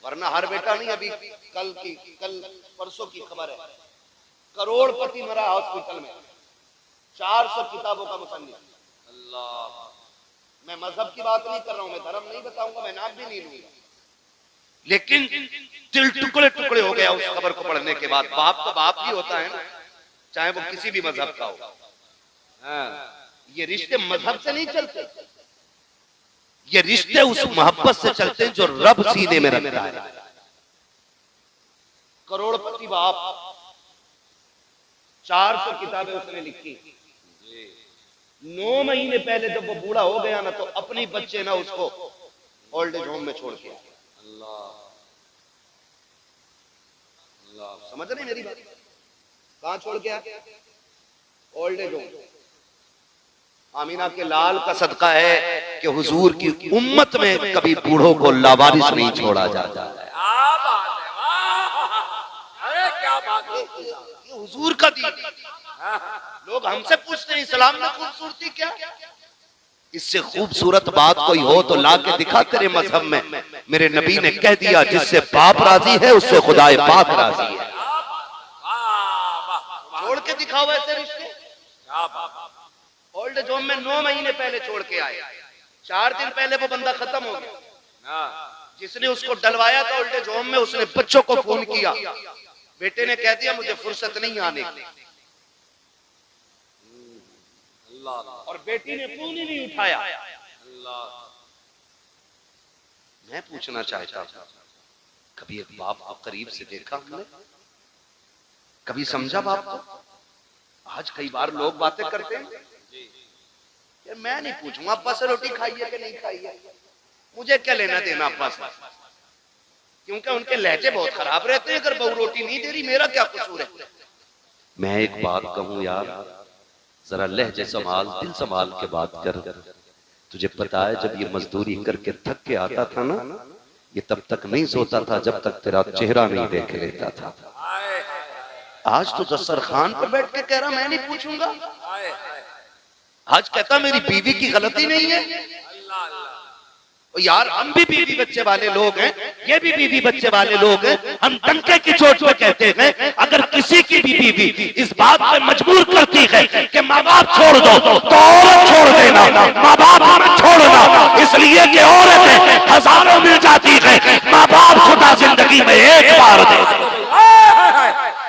वरना हर बेटा नहीं। अभी कल परसों की खबर है, करोड़पति मरा हॉस्पिटल में, 400 किताबों का मुसन्निफ। अल्लाह, मैं मजहब की बात नहीं कर रहा हूं, मैं धर्म नहीं बताऊंगा, मैं नाम भी नहीं लूंगा, लेकिन दिल टुकड़े टुकड़े हो गया उस खबर को पढ़ने के बाद। बाप तो बाप ही होता है ना, चाहे वो किसी भी मजहब का हो। ये रिश्ते मजहब से नहीं चलते, ये रिश्ते उस मोहब्बत से चलते हैं जो रब सीने में रखता है। करोड़पति बाप, 400 किताबें उसने लिखी। 9 महीने पहले जब वो बूढ़ा हो गया ना, तो अपनी बच्चे ना उसको ओल्ड एज होम में छोड़ के आए। समझ रहे मेरी बात? कहां छोड़ के आए? Old age home. आमीना के लाल का सदका है कि हुजूर की उम्मत में कभी बूढ़ों को लावारिस नहीं छोड़ा जाता है। अरे क्या बात है, ये हुजूर का दीन। लोग हमसे पूछते हैं इस्लाम में खूबसूरती क्या? इससे खूबसूरत बात कोई हो तो ला के दिखा तेरे मजहब में। मेरे नबी ने कह दिया, जिससे बाप राजी है उससे खुदाए पाक राजी है। छोड़ के दिखाओ ऐसे रिश्ते। ओल्ड एज होम में 9 महीने पहले छोड़ के आए, 4 दिन पहले वो बंदा खत्म हो गया। जिसने उसको डलवाया था ओल्ड एज होम में, उसने बच्चों को फोन किया, बेटे ने कह दिया मुझे फुर्सत नहीं आने की, और बेटी ने फोन ही नहीं उठाया। मैं पूछना चाहता हूं, कभी एक बाप को करीब से देखा हमने? कभी समझा बाप को? आज कई बार लोग बातें करते हैं, मैं नहीं पूछूंगा अब्बा से रोटी खाई है कि नहीं खाई है, मुझे क्या लेना देना अब्बा से, क्योंकि उनके लहजे बहुत खराब रहते हैं। अगर बहू रोटी नहीं दे रही, मेरा क्या कसूर है? मैं एक बात कहूं यार, जरा लहजे संभाल, दिल संभाल के बात कर। तुझे पता है जब ये मजदूरी करके थक के आता था ना, ये तब तक नहीं सोता था जब तक तेरा चेहरा नहीं देख लेता था। आज तो दस्तरखान पर बैठ के कह रहा मैं नहीं पूछूंगा। आज कहता मेरी बीवी की गलती नहीं है। यार हम भी बीवी बच्चे वाले लोग हैं, ये भी बीवी बच्चे वाले लोग हैं। हम डंके की चोट पे कहते हैं, अगर किसी की की बीवी भी इस बात पे मजबूर करती है कि माँ बाप छोड़ दो तो औरत छोड़ देना, माँ बाप मत छोड़ना, इसलिए कि औरतें हजारों मिल जाती है, माँ बाप खुदा जिंदगी में एक बार दे।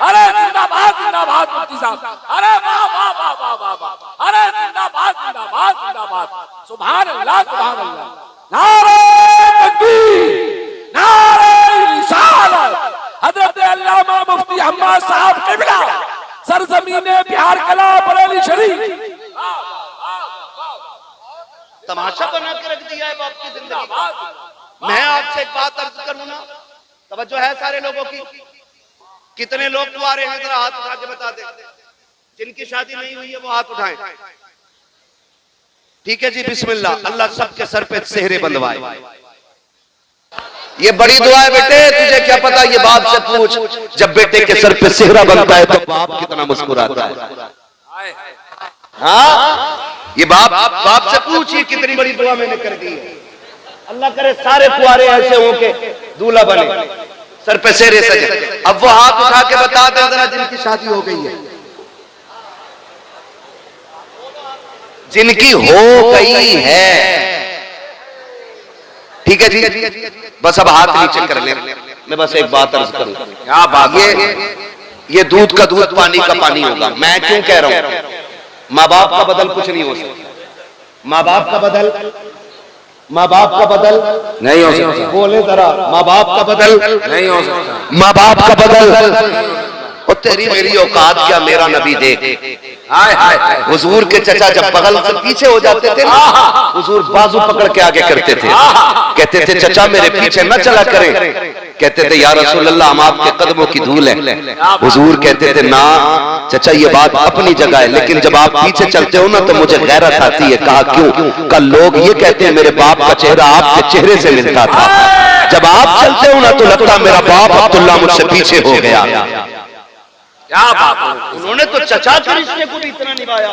अरे जिंदाबाद जिंदाबाद मुफ्ती साहब, अरे वाह वाह वाह वाह वाह वाह, अरे जिंदाबाद जिंदाबाद जिंदाबाद, सुभान अल्लाह सुभान अल्लाह, नारे तकबीर, नारे रिसालत, हजरत अल्लामा मुफ्ती हम्माद साहब क़िबला, सरजमीने बिहार कला बरेली शरीफ। तमाशा बना के रख दिया है बाप की जिंदगी। मैं आपसे एक बात अर्ज करूं ना, तवज्जो है सारे लोगों की? कितने लोग कुंवारे हैं, जरा हाथ उठा के बता दे। जिनकी शादी नहीं हुई है वो हाथ उठाएं। ठीक है जी, बिस्मिल्लाह। अल्लाह सबके सर पे सेहरे बंधवाए। ये बड़ी दुआ है बेटे, तुझे क्या पता, ये बाप से पूछ। जब बेटे के सर पे सेहरा बनता है तो बाप कितना मुस्कुराता है। हाँ, ये बाप से पूछ, ये कितनी बड़ी दुआ मैंने कर दी है। अल्लाह करे सारे कुंवारे ऐसे हों के दूल्हा बने, सर पे सेहरे सजे। अब वो हाथ उठा के बता दे जरा जिनकी शादी हो गई है, जिनकी हो गई है। ठीक है जी, बस अब हाथ नीचे कर ले। मैं बस एक बात अर्ज करूं, क्या बात, ये दूध का दूध पानी का पानी होगा। मैं क्यों कह रहा हूं? माँ बाप का बदल कुछ नहीं हो सकता। माँ बाप का बदल नहीं हो सकता। बोले जरा, माँ बाप का बदल नहीं हो सकता। माँ बाप का बदल। और तेरी मेरी औकात क्या, मेरा नबी देख। हुजूर के चचा जब बगल से पीछे हो जाते थे, हुजूर बाजू पकड़ के आगे करते थे, कहते थे चचा मेरे पीछे न चला करें। कहते थे या रसूल अल्लाह, हम आपके कदमों की धूल है। हुजूर कहते थे ना चचा, ये बात अपनी जगह है, लेकिन जब आप पीछे चलते हो ना तो मुझे गैरत आती है। कहा क्यों? कल लोग ये कहते हैं मेरे बाप का चेहरा आपके चेहरे से मिलता था। जब आप चलते हो ना तो लगता मेरा बाप अब्दुल्ला मुझसे पीछे हो गया। क्या बात, उन्होंने तो चचा के रिश्ते को भी इतना निभाया।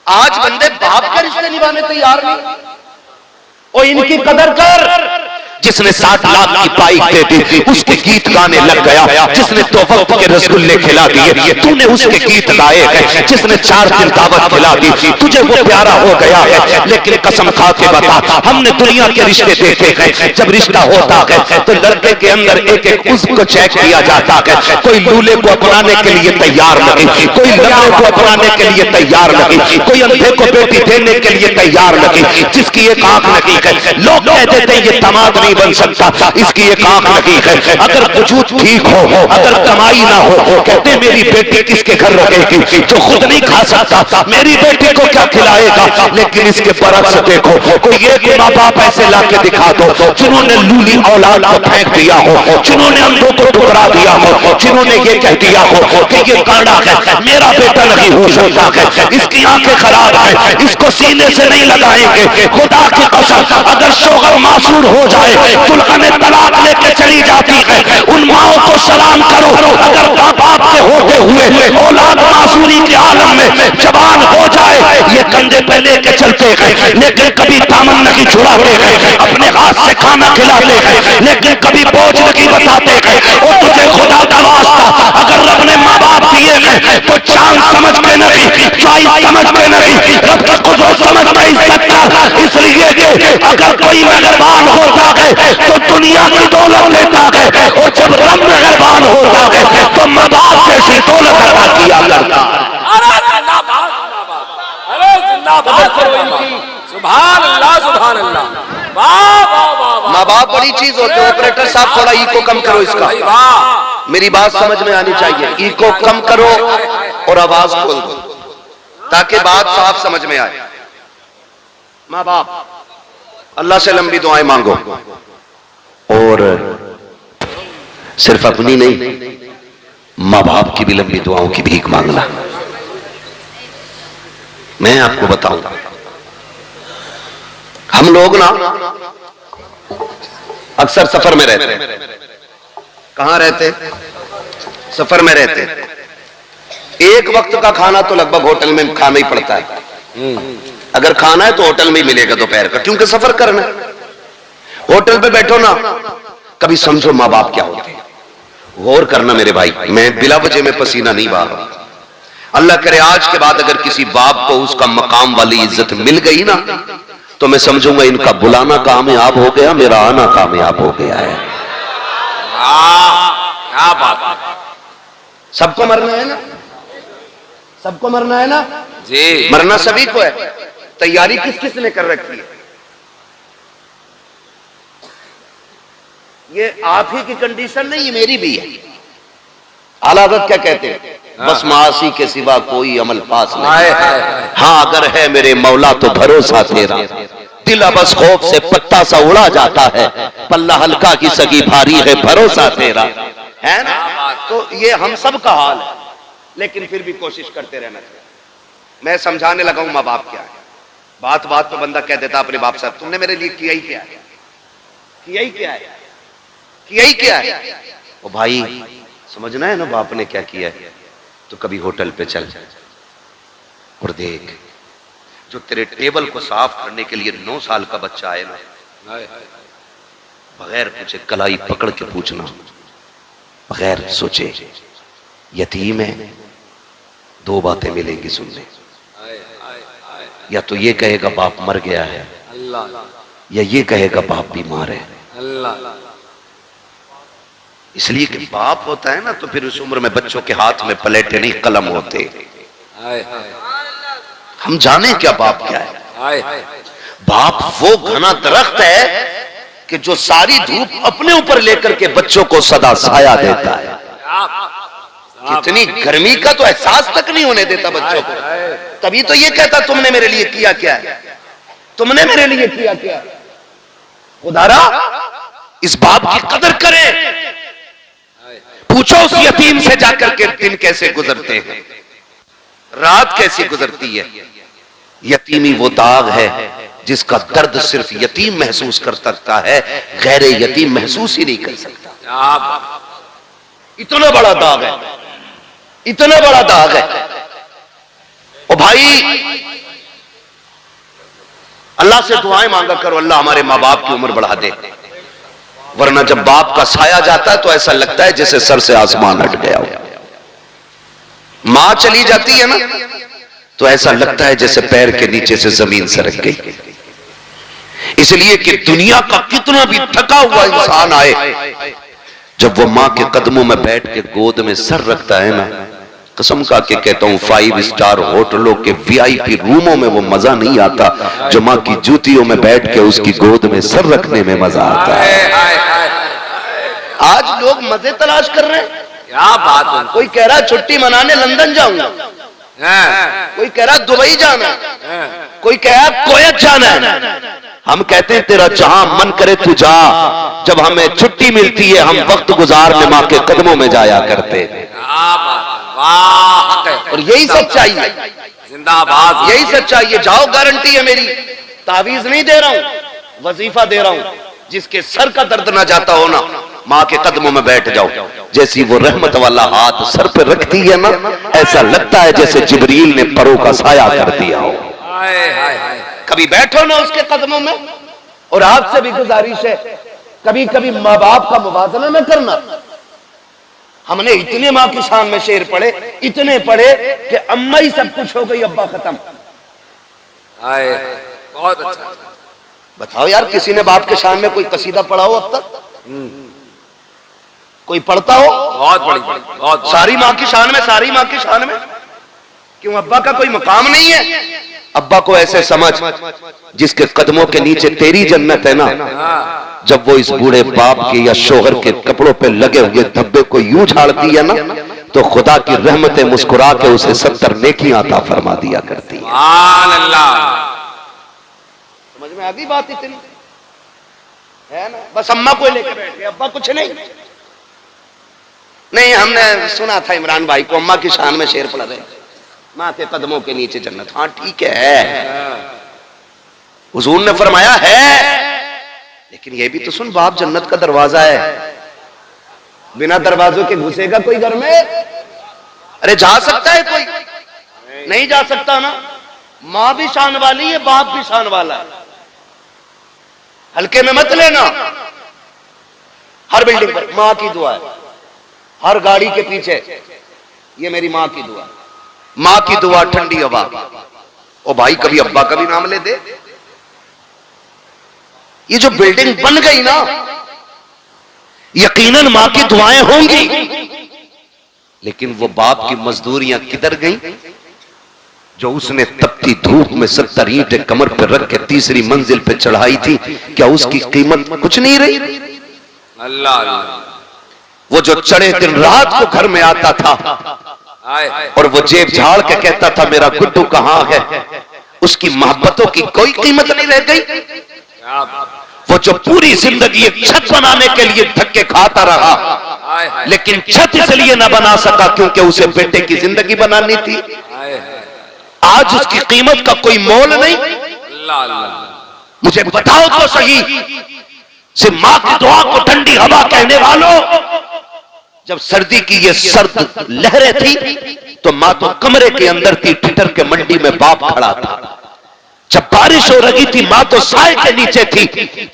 आज बंदे बाप के रिश्ते निभाने तैयार नहीं। और इनकी कदर कर। जिसने 60 लाख की पाइक दे दी, उसके गीत गाने लग गया। जिसने तो वक्त के रसगुल्ले खिला दिए, तूने उसके गीत गाए हैं। जिसने 4 दिन दावत खिला दी, तुझे वो प्यारा हो गया है। लेकिन कसम खा के बता, हमने दुनिया के रिश्ते देखे हैं। जब रिश्ता होता है तो लड़के के अंदर एक एक उज़्व को चेक किया जाता है। कोई लूले को अपनाने के लिए तैयार नहीं, कोई लंगड़े को अपनाने के लिए तैयार नहीं, कोई अंधे को बेटी देने के लिए तैयार नहीं, जिसकी एक आंख नहीं है। लोग कहते थे ये दामाद नहीं बन सकता, इसकी एक आंख नहीं है। अगर वजूद ठीक हो, अगर कमाई ना हो, कहते मेरी बेटी किसके घर रहेगी जो खुद नहीं खा सकता, मेरी बेटी को क्या खिलाएगा। लेकिन इसके बरक्स देखो, कोई एक माँ बाप ऐसे लाके दिखा दो जिन्होंने लूली औलाद को फेंक दिया हो, जिन्होंने अंधों को ठुकरा दिया हो, जिन्होंने ये कह दिया हो कि ये कांडा है, मेरा बेटा नहीं हो सकता है, इसकी आंखें खराब है, इसको सीने से नहीं लगाएंगे। खुदा की कसम, अगर शोहर मासूर हो जाए, दुल्हन तलाक लेके चली जाती है, उन माओं को सलाम करो। अगर माँ बाप के होते हुए औलाद मासूरी के आलम में जवान हो जाए, ये कंधे पे लेके चलते हैं, लेकिन कभी दामन नहीं छुड़ाते हैं, अपने हाथ से खाना खिलाते हैं, लेकिन कभी बोझ नहीं बताते हैं। और तुझे खुदा का वास्ता, अगर रब ने माँ बाप दिए हैं तो चांद समझ के नहीं, चॉइस समझ के नहीं, रब का कुदरत समझ के इज्जत कर। इसलिए कि अगर कोई मेहरबान होता है तो दुनिया की दौलत लेता है, और जब रब मेहरबान होता है तो माँ बाप जैसी दौलत अता किया करता है। अरे जिंदाबाद, अरे जिंदाबाद, सुभान अल्लाह सुभान अल्लाह, वाह वाह वाह। माँ बाप बड़ी चीज होती है। ऑपरेटर साहब थोड़ा इको कम करो इसका, मेरी बात समझ में आनी चाहिए। इको कम करो और आवाज खोल दो ताकि बात साफ समझ में आए। माँ बाप, अल्लाह से लंबी दुआएं मांगो, और सिर्फ अपनी नहीं, माँ बाप की भी लंबी दुआओं की भीख मांगना। मैं आपको बताऊं, हम लोग ना अक्सर सफर में रहते हैं। कहां रहते? सफर में रहते हैं। एक वक्त का खाना तो लगभग होटल में खाना ही पड़ता है। अगर खाना है तो होटल में ही मिलेगा दोपहर का, क्योंकि सफर करना है। होटल पे बैठो ना, कभी समझो माँ बाप क्या होते हैं। गौर करना मेरे भाई, मैं बिला वजह में पसीना नहीं बहा रहा। अल्लाह करे आज के बाद अगर किसी बाप को उसका मकाम वाली इज्जत मिल गई ना, तो मैं समझूंगा इनका बुलाना कामयाब हो गया, मेरा आना कामयाब हो गया है। क्या बात। सबको मरना है ना, सबको मरना है ना जी, मरना सभी को है। तैयारी किस किस ने कर रखी है? ये आप ही की कंडीशन नहीं, ये मेरी भी है। आला हज़रत क्या कहते हैं? बस मासी के सिवा कोई अमल पास नहीं। हाँ अगर है मेरे मौला तो भरोसा तेरा, दिल बस खौफ से पत्ता सा उड़ा जाता है, पल्ला हल्का की सगी भारी है भरोसा तेरा, है ना। तो ये हम सब का हाल है, लेकिन फिर भी कोशिश करते रहना चाहिए। मैं समझाने लगा हूं माँ बाप क्या है। बात बात पे बंदा कह देता अपने बाप साहब तुमने मेरे लिए किया ही क्या है, किया ही क्या है, किया ही क्या है। ओ भाई समझना है ना बाप ने क्या किया है। तो कभी होटल पे चल और देख, जो तेरे टेबल को साफ करने के लिए 9 साल का बच्चा आए ना, बगैर पूछे कलाई पकड़ के पूछना, बगैर सोचे यतीम है, 2 बातें मिलेंगी सुनने। या तो ये कहेगा बाप मर गया है, या ये कहेगा बाप बीमार है। इसलिए कि बाप होता है ना, तो फिर उस उम्र में बच्चों के हाथ में प्लेटें नहीं कलम होते। हम जाने क्या बाप क्या है। बाप वो घना दरख्त है कि जो सारी धूप अपने ऊपर लेकर के बच्चों को सदा साया देता है। कितनी गर्मी का तो एहसास तक नहीं होने देता बच्चों को। तभी तो ये कहता तुमने मेरे लिए किया क्या है, तुमने मेरे लिए किया क्या है। खुदारा इस बाप की कदर करें। पूछो उस यतीम से जाकर के दिन कैसे गुजरते हैं, रात कैसी गुजरती है। यतीमी वो दाग है जिसका दर्द सिर्फ यतीम महसूस कर सकता है, गैर यतीम महसूस ही नहीं कर सकता। इतना बड़ा दाग है, इतना बड़ा दाग है। ओ भाई अल्लाह से दुआएं मांगा करो, अल्लाह हमारे माँ बाप की उम्र बढ़ा दे। वरना जब बाप का साया जाता है तो ऐसा लगता है जैसे सर से आसमान हट गया हो। मां चली जाती है ना तो ऐसा लगता है जैसे पैर के नीचे से जमीन सरक गई। इसलिए कि दुनिया का कितना भी थका हुआ इंसान आए, जब वो मां के कदमों में बैठ के गोद में सर रखता है ना, कसम खा के कहता हूं 5 स्टार होटलों के VIP रूमों में वो मजा नहीं आता जो मां की जूतियों में बैठ के उसकी गोद में सर रखने में मजा आता है। आज लोग मजे तलाश कर रहे हैं। क्या बात है। कोई कह रहा छुट्टी मनाने लंदन जाऊंगा, कोई कह रहा दुबई जाना, कोई कह रहा कोयत जाना है। हम कहते हैं तेरा जहां मन करे तू जा, जब हमें छुट्टी मिलती है हम वक्त गुजारने मां के कदमों में जाया करते हैं। और यही सच्चाई है, जिंदाबाद। यही सच्चाई है। जाओ, गारंटी है मेरी, तावीज नहीं दे रहा हूं, वजीफा दे रहा हूं। जिसके सर का दर्द ना जाता हो ना, मां के कदमों में बैठ जाओ। जैसी वो रहमत वाला हाथ सर पे रखती है ना, ऐसा लगता है जैसे जिब्रील ने परों का साया कर दिया हो। कभी बैठो ना उसके कदमों में। और आपसे भी गुजारिश है, कभी कभी माँ बाप का मुवाजना न करना। हमने इतने माँ की शान में शेर पढ़े, इतने पढ़े कि अम्मा ही सब कुछ हो गई, अब्बा खत्म। बहुत अच्छा। बताओ यार, किसी ने बाप के शान में कोई कसीदा पढ़ा हो अब तक? कोई पढ़ता हो? बहुत बड़ी, बहुत सारी माँ की शान में, सारी माँ की शान में। क्यों अब्बा का कोई मकाम नहीं है? अब्बा को ऐसे समझ जिसके कदमों के नीचे तेरी जन्नत है ना, जब वो इस बूढ़े बाप के या शोहर के कपड़ों पे लगे हुए धब्बे को यूं झाड़ती है ना, तो खुदा की रहमतें मुस्कुरा के उसे 70 नेकियां अता फरमा दिया करती है। समझ में आ गई बात? इतनी है ना। बस अम्मा को लेकर बैठ गए, अब्बा कुछ नहीं। नहीं, हमने सुना था इमरान भाई को अम्मा की शान में शेर पढ़ रहे, माँ के कदमों के नीचे जन्नत। हाँ ठीक है, हुजूर ने फरमाया है, लेकिन ये भी तो सुन, बाप जन्नत का दरवाजा है, बिना दरवाजों के घुसेगा कोई घर में? अरे जा सकता है कोई? नहीं जा सकता ना। माँ भी शान वाली है, बाप भी शान वाला है, हल्के में मत लेना। हर बिल्डिंग पर माँ की दुआ है, हर गाड़ी के पीछे ये मेरी माँ की दुआ, माँ की दुआ, ठंडी हवा। ओ भाई कभी अब्बा का भी नाम ले दे। ये जो बिल्डिंग बन गई ना, यकीनन मां की दुआएं होंगी, लेकिन वो बाप की मजदूरियां किधर गई जो उसने तपती धूप में 70 ईंटें कमर पर रख के तीसरी मंजिल पे चढ़ाई थी? क्या उसकी कीमत कुछ नहीं रही? अल्लाह अल्लाह। वो जो चढ़े दिन रात को घर में आता था और वो जेब झाड़ के कहता था मेरा गुड्डू कहां है, उसकी मोहब्बतों की कोई कीमत नहीं रह गई। वो जो पूरी जिंदगी एक छत बनाने के लिए धक्के खाता रहा, लेकिन छत इसलिए ना बना सका क्योंकि उसे बेटे की जिंदगी बनानी थी। आज उसकी कीमत का कोई मोल नहीं। अल्लाह अल्लाह। मुझे बताओ तो सही, सिर्फ मां की दुआ को ठंडी हवा कहने वालों, जब सर्दी की ये सर्द लहरें थी तो मां तो कमरे के अंदर थी, ठिठर के मंडी में बाप खड़ा था। जब बारिश हो रही थी मां तो साए के नीचे थी,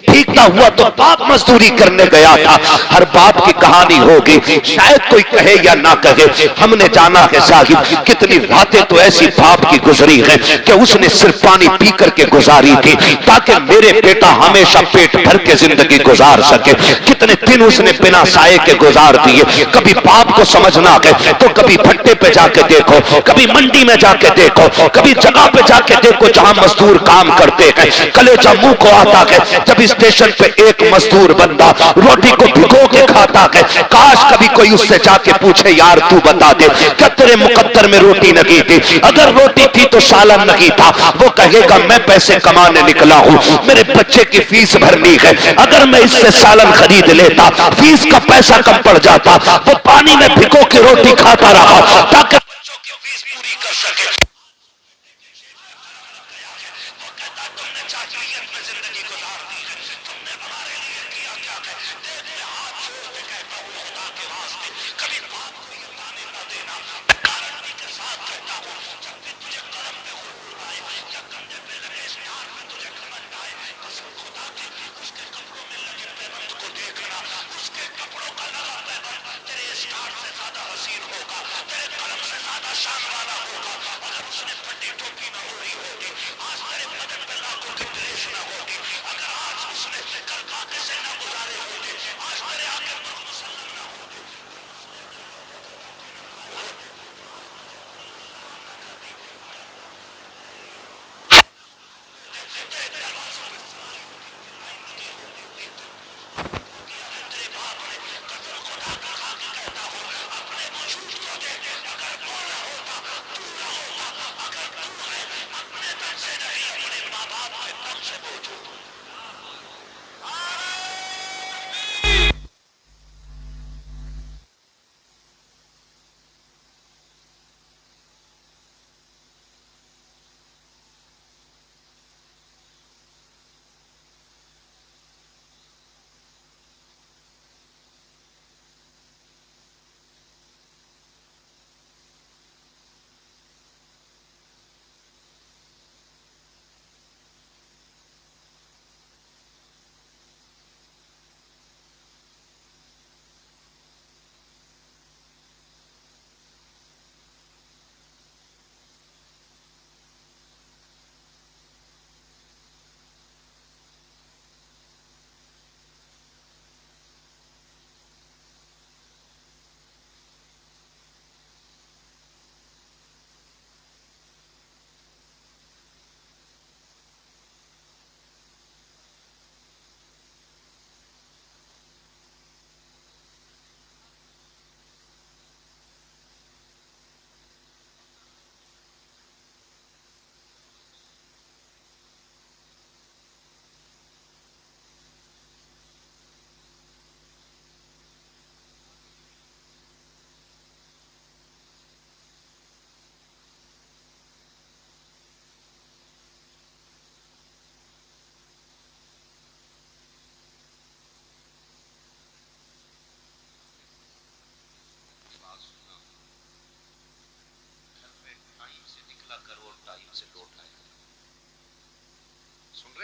भीगता हुआ तो बाप मजदूरी करने गया था। हर बाप की कहानी होगी, शायद कोई कहे या ना कहे, हमने जाना है साहिब कितनी रातें तो ऐसी बाप की गुजरी है कि उसने सिर्फ पानी पी करके गुजारी थी ताकि मेरे बेटा हमेशा पेट भर के जिंदगी गुजार सके। कितने दिन उसने बिना साए के गुजार दिए। कभी बाप को समझना है तो कभी भट्टे पे जाके देखो, कभी मंडी में जाके देखो, कभी जगह पे जाके देखो जहां मजदूर काम करते हैं। कलेजा मुंह को आता है जब स्टेशन पे एक मजदूर बंदा रोटी को भिगो के खाता है। काश कभी कोई उससे जाके पूछे यार तू बता दे क्या तेरे मुकद्दर में रोटी नहीं थी? अगर रोटी थी तो सालन नहीं था। वो कहेगा मैं पैसे कमाने निकला हूं, मेरे बच्चे की फीस भरनी है, अगर मैं इससे सालन खरीद लेता फीस का पैसा कम पड़ जाता। वो पानी में भिगो के रोटी खाता रहा ताकि बच्चों की फीस पूरी कर सके।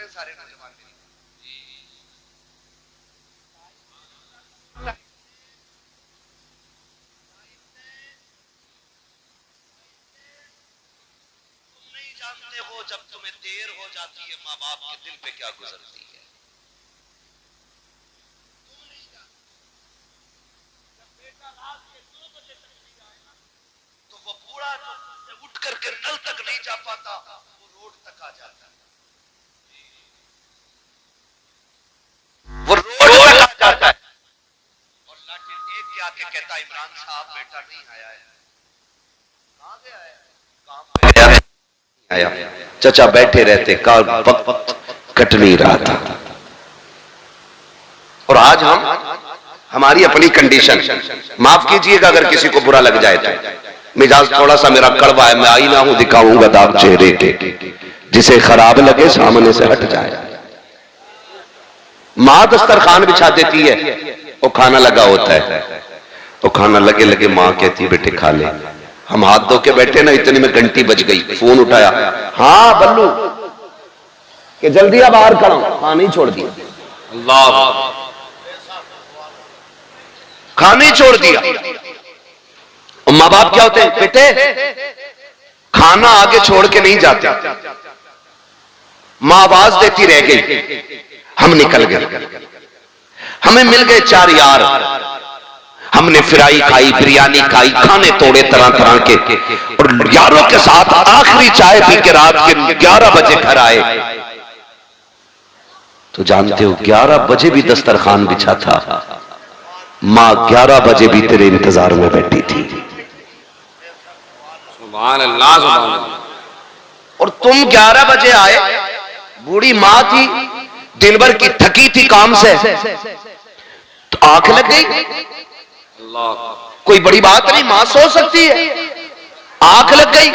सारे नौजवान जब तुम्हें देर हो जाती है माँ बाप के दिल पे क्या गुजरती है। तो वो बूढ़ा जो उठ करके नल तक नहीं जा पाता वो रोड तक आ जाता है, वो रोड तक आ जाता है और लाठी एक ही आके कहता है इमरान साहब बेटा नहीं आया है। कहां गया है? काम पे गया है, आया। चचा बैठे रहते, काल वक्त कट नहीं रहा था। और आज हमारी अपनी कंडीशन, माफ कीजिएगा अगर किसी को बुरा लग जाए तो, मिजाज थोड़ा सा मेरा कड़वा है, मैं आईना हूं दिखाऊंगा दाग चेहरे के, जिसे खराब लगे सामने से हट जाए। मां दस्तरखान बिछा देती है, वो खाना लगा होता है, वो खाना लगे लगे मां कहती है बेटे खा ले। हम हाथ धो के बैठे ना, इतने में घंटी बज गई, फोन उठाया, हाँ बल्लू कि जल्दी अब बाहर खड़ा, हाँ नहीं छोड़ दिया, अल्लाह खाने छोड़ दिया। और माँ बाप क्या होते हैं, बेटे खाना आगे छोड़ के नहीं जाते। माँ आवाज देती रह गई, हम निकल गए, हमें मिल गए 4 यार, हमने फ्राई खाई, बिरयानी खाई, खाने तोड़े तरह तरह के, और यारों के साथ आखिरी चाय पी के रात के 11 बजे घर आए। तो जानते हो 11 बजे भी दस्तरखान बिछा था, मां 11 बजे भी तेरे इंतजार में बैठी थी। सुभान अल्लाह सुभान अल्लाह। और तुम 11 बजे आए, बूढ़ी मां थी, दिन भर की थकी थी काम से, तो आंख लग गई, कोई बड़ी बात नहीं, मां सो सकती है, आंख लग गई,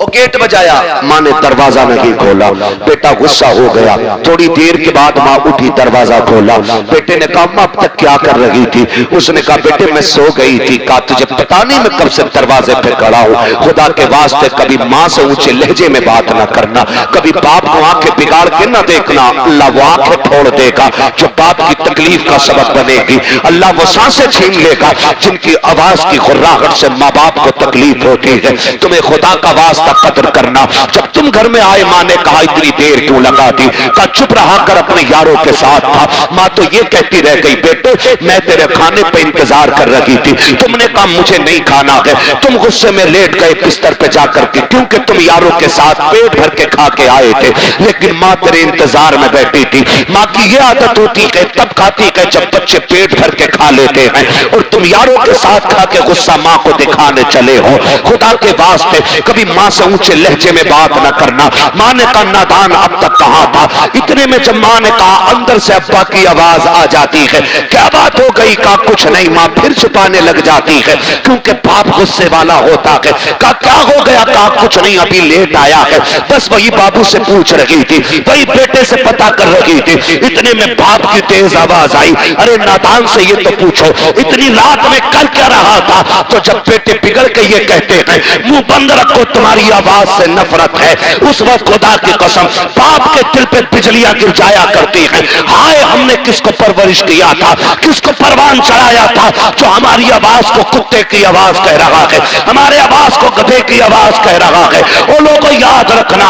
और गेट बजाया, मां ने दरवाजा नहीं खोला, बेटा गुस्सा हो गया। थोड़ी देर के बाद मां उठी, दरवाजा खोला, बेटे ने कहा मां अब तक क्या कर रही थी? उसने कहा बेटे मैं सो गई थी। कहा तुझे पता नहीं मैं कब से दरवाजे पे खड़ा हूं? खुदा के वास्ते कभी मां से ऊंचे लहजे में बात ना करना, कभी बाप को आंखें बिगाड़ के ना देखना, अल्लाह वो आंखें फोड़ देगा जो बाप की तकलीफ का सबब बनेगी। अल्लाह वो सांसें छीन लेगा जिनकी आवाज की गुर्राहट से माँ बाप को तकलीफ होती है। तुम्हें खुदा का वास्ता कदर करना। जब तुम घर में आए, मां ने कहा इतनी देर क्यों लगा दी? कहा चुप रहा कर, अपने यारों के साथ था। मां तो ये कहती रह गई बेटे मैं तेरे खाने पे इंतजार कर रही थी, तुमने कहा मुझे नहीं खाना है, तुम गुस्से में लेट गए बिस्तर पे जाकर के, क्योंकि तुम यारों के साथ पेट भर के खा के आए थे, लेकिन मां तेरे इंतजार में बैठी थी। मां की ये आदत होती है तब खाती है जब बच्चे पेट भर के खा लेते हैं, और तुम यारों के साथ खा के गुस्सा मां को दिखाने चले हो। खुदा के वास्ते कभी मां से ऊंचे लहजे में बात न करना। मां ने कहा नादान अब तक कहां था? इतने में जब मां ने कहा अंदर से अब्बा की आवाज आ जाती है, क्या बात हो गई? कहा कुछ नहीं। मां फिर छुपाने लग जाती है क्योंकि बाप गुस्से वाला होता है। कहा क्या हो गया? कहा कुछ नहीं, अभी लेट आया है, बस वही बाबू से पूछ रही थी, वही बेटे से पता कर रही थी। इतने में बाप की तेज आवाज आई, अरे नादान से ये तो पूछो इतनी रात में कर क्या रहा था? तो जब बेटे बिगड़ के ये कहते हैं मुंह बंद रखो तुम्हारी आवाज से नफरत है, उस वक्त खुदा की कसम बाप के दिल पे बिजलियां गिर जाया करती हैं। हाय हमने किसको परवरिश किया था, किसको परवान चढ़ाया था जो हमारी आवाज को कुत्ते की आवाज कह रहा है, हमारे आवाज को गधे की आवाज कह रहा है। वो लोगों याद रखना,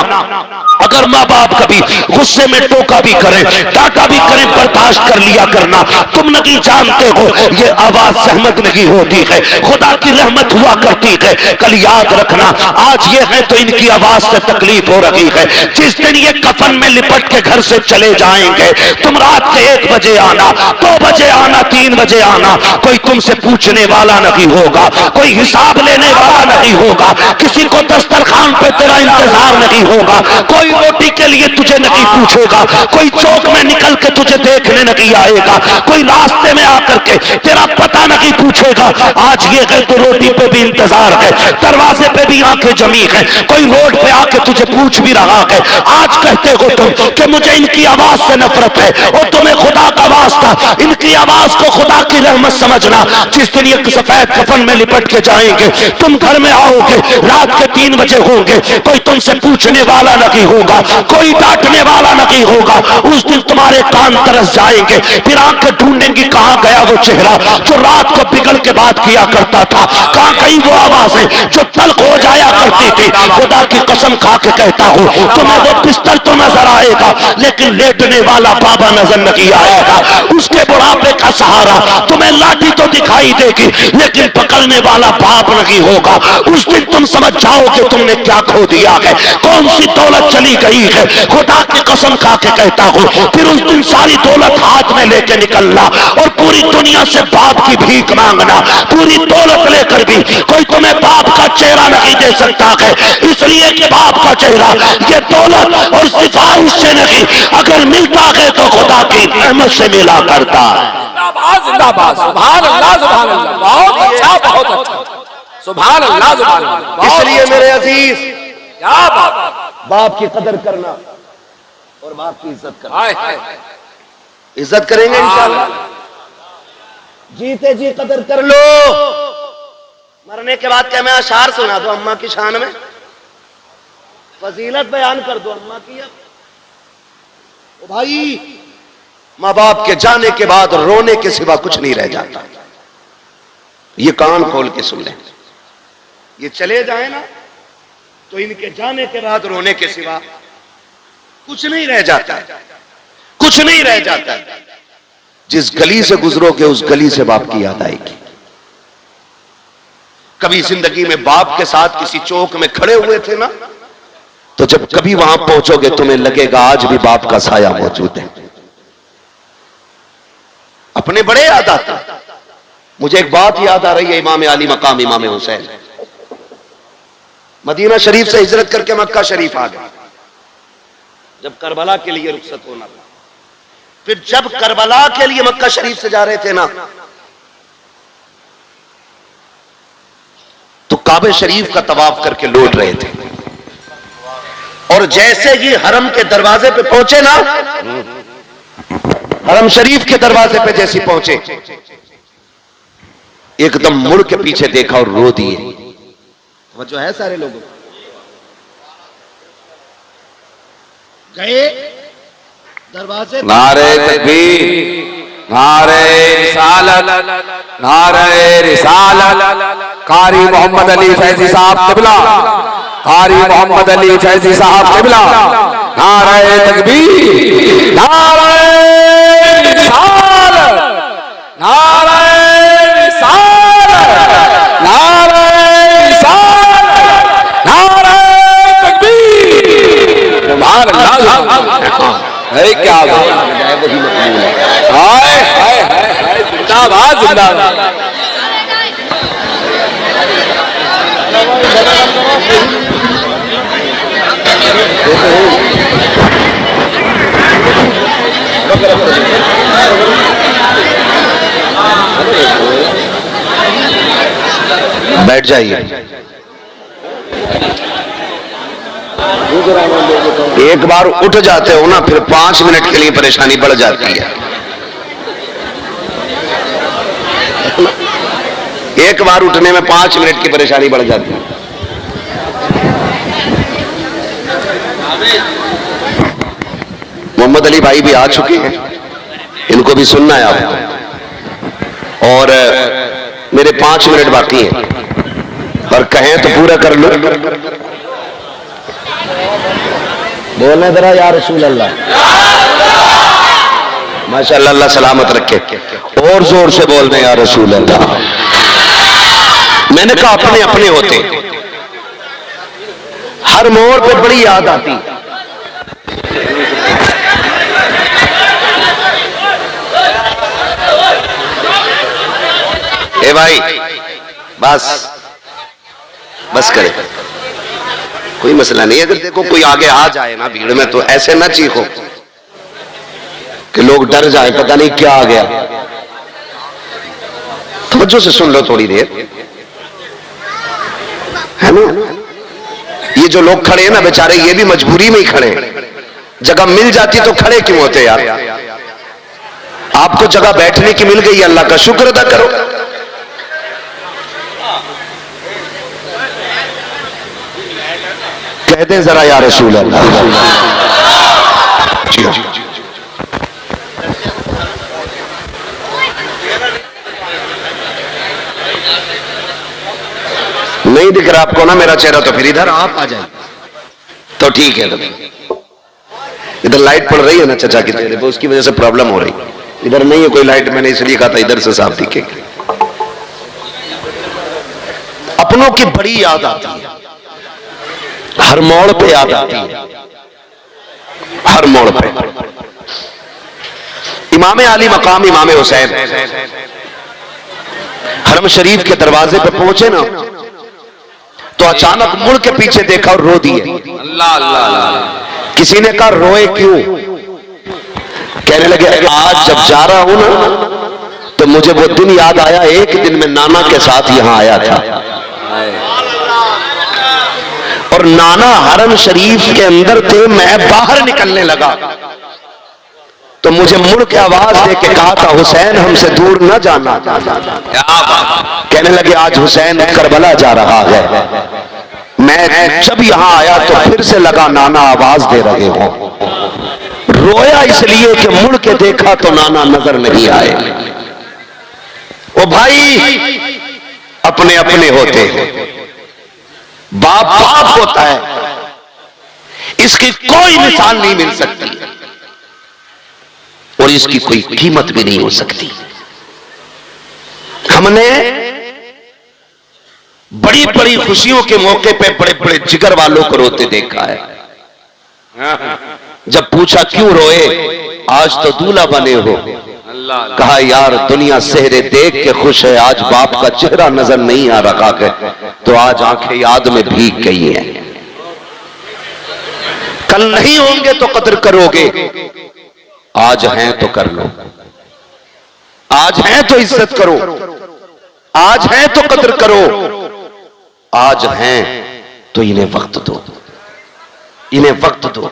अगर माँ बाप कभी गुस्से में टोका भी करें, डांटा भी करें, बर्दाश्त कर लिया करना। तुम नहीं जानते हो ये आवाज सहमत नहीं होती है, खुदा की रहमत हुआ करती है। कल याद रखना आज ये है तो इनकी आवाज से तकलीफ हो रही है। जिस दिन ये कफन में लिपट के घर से चले जाएंगे, तुम रात के 1 बजे आना, 2 बजे आना, 3 बजे आना, कोई तुमसे पूछने वाला नहीं होगा, कोई हिसाब लेने वाला नहीं होगा, किसी को दस्तरखान पे तेरा इंतजार नहीं होगा, कोई रोटी के लिए तुझे नहीं पूछेगा, कोई चौक में निकल के तुझे देखने नहीं आएगा, कोई रास्ते में आकर के तेरा पता नहीं पूछेगा। आज ये है तो रोटी पे भी इंतजार है, दरवाजे पे भी आंखें जमी है, कोई रोड पे आके तुझे पूछ भी रहा है। आज कहते हो तुम कि मुझे इनकी आवाज से नफरत है, और तुम्हें खुदा का वास्ता इनकी आवाज को खुदा की रहमत समझना। जिस दिन ये सफेद कफन में लिपट के जाएंगे, तुम घर में आओगे, रात के 3 बजे होंगे, कोई तुमसे पूछने वाला नहीं होगा, कोई डांटने वाला नहीं होगा। उस दिन तुम्हारे कान तरस जाएंगे, फिर आंखें ढूंढेंगी कहां गया वो चेहरा जो रात को बिगड़ के बात किया करता था, कहां गई वो आवाजें जो तल्ख हो जाया करती थी। भी खुदा की कसम खा के कहता हूँ, तुम्हें वो पिस्टल तो नजर आएगा लेकिन लेटने वाला बाबा नजर नहीं आएगा। उसके बुढ़ापे का सहारा तुम्हें लाठी तो दिखाई देगी लेकिन पकड़ने वाला बाप नहीं होगा। उस दिन तुम समझ जाओगे तुमने क्या खो दिया है, कौन सी दौलत चली गई है। खुदा की कसम खा के कहता हूँ, फिर उस दिन सारी दौलत हाथ में लेके निकलना और पूरी दुनिया से बाप की भीख मांगना। पूरी दौलत लेकर भी कोई तुम्हें बाप का चेहरा नहीं दे सकता है, इसलिए कि बाप का चेहरा ये दौलत और सिफारिश से नहीं, अगर मिलता है तो खुदा की रहमत से मिला करता है। जिंदाबाद जिंदाबाद, सुभान अल्लाह सुभान अल्लाह, बहुत अच्छा बहुत अच्छा, सुभान अल्लाह सुभान अल्लाह। इसलिए मेरे अजीज, क्या बात, बाप की कदर करना और बाप की इज्जत करना। हाय हाय, इज्जत करेंगे इंशाअल्लाह, जीते जी कदर कर लो। मरने के बाद क्या मैं अशार सुना दो अम्मा की शान में, फजीलत बयान कर दो अम्मा की। अब ओ भाई, माँ बाप के जाने के बाद रोने के सिवा कुछ नहीं रह जाता। ये कान खोल के सुन लें, ये चले जाए ना तो इनके जाने के बाद रोने के सिवा कुछ नहीं रह जाता, कुछ नहीं रह जाता। जिस गली से गुजरोगे उस गली से बाप की याद आएगी। कभी जिंदगी में बाप के साथ किसी चौक में खड़े हुए थे ना, तो जब कभी वहां पहुंचोगे तुम्हें लगेगा आज भी बाप का साया मौजूद है। अपने बड़े याद आते। मुझे एक बात याद आ रही है, इमाम अली मकाम इमाम हुसैन मदीना शरीफ से हिजरत करके मक्का शरीफ आ गए। जब करबला के लिए रुखसत होना था, फिर जब करबला के लिए मक्का शरीफ से जा रहे थे ना, तो काबे शरीफ का तवाफ करके लौट रहे थे और जैसे ही हरम के दरवाजे पे पहुंचे ना, हरम शरीफ के दरवाजे पे जैसे पहुंचे, एकदम मुड़ के पीछे देखा और रो दिए। वो जो है सारे लोगों गए दरवाजे, नारे तकबीर, नारे रिसालत, नारे रिसालत, कारी मोहम्मद अली फैजी साहब किबला, कारी मोहम्मद अली फैजी साहब किबला, नारे तकबीर, नारे रिसालत, नारे रिसालत, नारे रिसालत, नारे तकबीर, सुभान अल्लाह। है क्या बात, हाय हाय हाय, जिंदाबाद जिंदाबाद। बैठ जाइए। एक बार उठ जाते हो ना, फिर 5 मिनट के लिए परेशानी बढ़ जाती है। एक बार उठने में 5 मिनट की परेशानी बढ़ जाती है। मोहम्मद अली भाई भी आ चुके हैं, इनको भी सुनना है आपको, और मेरे 5 मिनट बाकी हैं, और कहें तो पूरा कर लो। बोलने जरा या रसूल अल्लाह, माशाअल्लाह, अल्लाह सलामत रखे। और जोर से बोलने या रसूल अल्लाह। मैंने कहा अपने अपने होते, हर मोड़ पे बड़ी याद आती। ए भाई, बस बस करे, कोई मसला नहीं। अगर देखो कोई आगे आ जाए ना भीड़ में, तो ऐसे ना चीखो कि लोग डर जाए, पता नहीं क्या आ गया। तवज्जो से सुन लो थोड़ी देर, है ना। ये जो लोग खड़े हैं ना बेचारे, ये भी मजबूरी में ही खड़े हैं। जगह मिल जाती तो खड़े क्यों होते यार। आपको जगह बैठने की मिल गई, अल्लाह का शुक्र अदा करो। कहते जरा या रसूल अल्लाह। नहीं दिख रहा आपको ना मेरा चेहरा, तो फिर इधर आप आ जाए तो ठीक है। तो इधर लाइट पड़ रही है ना चचा की चेहरे पे, उसकी वजह से प्रॉब्लम हो रही। इधर नहीं है कोई लाइट, मैंने इसलिए कहा था इधर से साफ दिखेगी। अपनों की बड़ी याद आती है, हर मोड़ पे याद आती है, हर मोड़ पे। इमाम आली मकाम इमाम हुसैन हरम शरीफ के दरवाजे पर पहुंचे ना, तो अचानक मुड़ के पीछे देखा और रो दिए। अल्लाह अल्लाह। किसी ने कहा रोए क्यों? कहने लगे आज जब जा रहा हूं ना तो मुझे वो दिन याद आया, एक दिन में नाना के साथ यहां आया था और नाना हरम शरीफ के अंदर थे, मैं बाहर निकलने लगा तो मुझे मुड़ के आवाज दे के कहा था हुसैन हमसे दूर न जाना। कहने लगे आज हुसैन करबला जा रहा है। मैं जब यहां आया तो फिर से लगा नाना आवाज दे रहे हो। रोया इसलिए कि मुड़ के देखा तो नाना नजर नहीं आए। ओ भाई अपने अपने होते हैं, बाप बाप होता है, इसकी कोई मिसाल नहीं मिल सकती और इसकी कोई कीमत भी नहीं हो सकती। हमने बड़ी बड़ी खुशियों के मौके पे बड़े बड़े जिगर वालों को रोते देखा है। जब पूछा क्यों रोए, आज तो दूल्हा बने हो। कहा यार दुनिया सेहरे देख के खुश है, आज बाप का चेहरा नजर नहीं आ रहा है तो आज आंखें याद में भीग गई हैं। कल नहीं होंगे तो कदर करोगे, आज हैं तो कर लो, आज हैं तो इज्जत करो, आज हैं तो कदर करो, आज हैं तो इन्हें वक्त दो, इन्हें वक्त दो।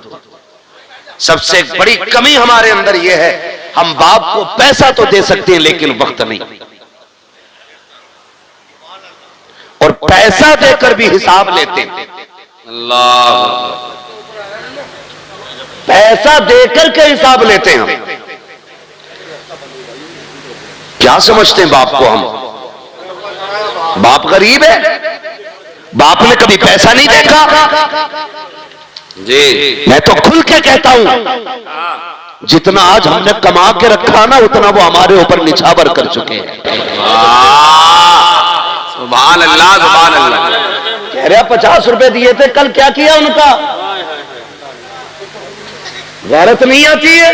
सबसे बड़ी कमी हमारे अंदर यह है, हम बाप को पैसा तो दे सकते हैं लेकिन वक्त नहीं, और पैसा देकर भी हिसाब लेते हैं। अल्लाह, पैसा देकर के हिसाब लेते हैं हम। क्या समझते हैं बाप को हम? बाप गरीब है, बाप ने कभी पैसा नहीं देखा जी। मैं तो खुल के कहता हूं, जितना आज हमने कमा के रखा ना उतना वो हमारे ऊपर निछावर कर चुके हैं। सुभान अल्लाह, सुभान अल्लाह। कह रहे 50 रुपए दिए थे, कल क्या किया उनका? गैरत नहीं आती है?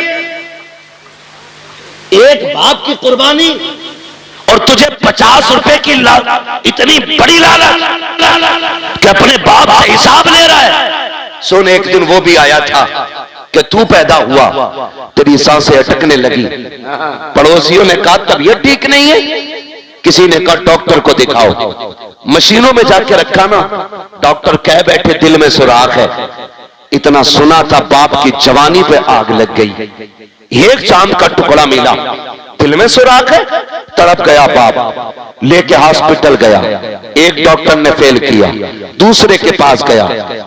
एक बाप की कुर्बानी और तुझे 50 रुपए की इतनी बड़ी लालच कि अपने बाप से हिसाब ले रहा है। सुन, एक दिन वो भी आया था कि तू पैदा हुआ, तेरी सांसें अटकने लगी, पड़ोसियों ने कहा तबीयत ठीक नहीं है, किसी ने कहा डॉक्टर को दिखाओ, मशीनों में जाके रखा ना, डॉक्टर कह बैठे दिल में सुराख है। इतना सुना था बाप की जवानी पे आग लग गई। एक चांद का टुकड़ा मिला, दिल में सुराख है, तड़प गया बाप, लेके हॉस्पिटल गया। एक डॉक्टर ने फेल किया, दूसरे के पास गया,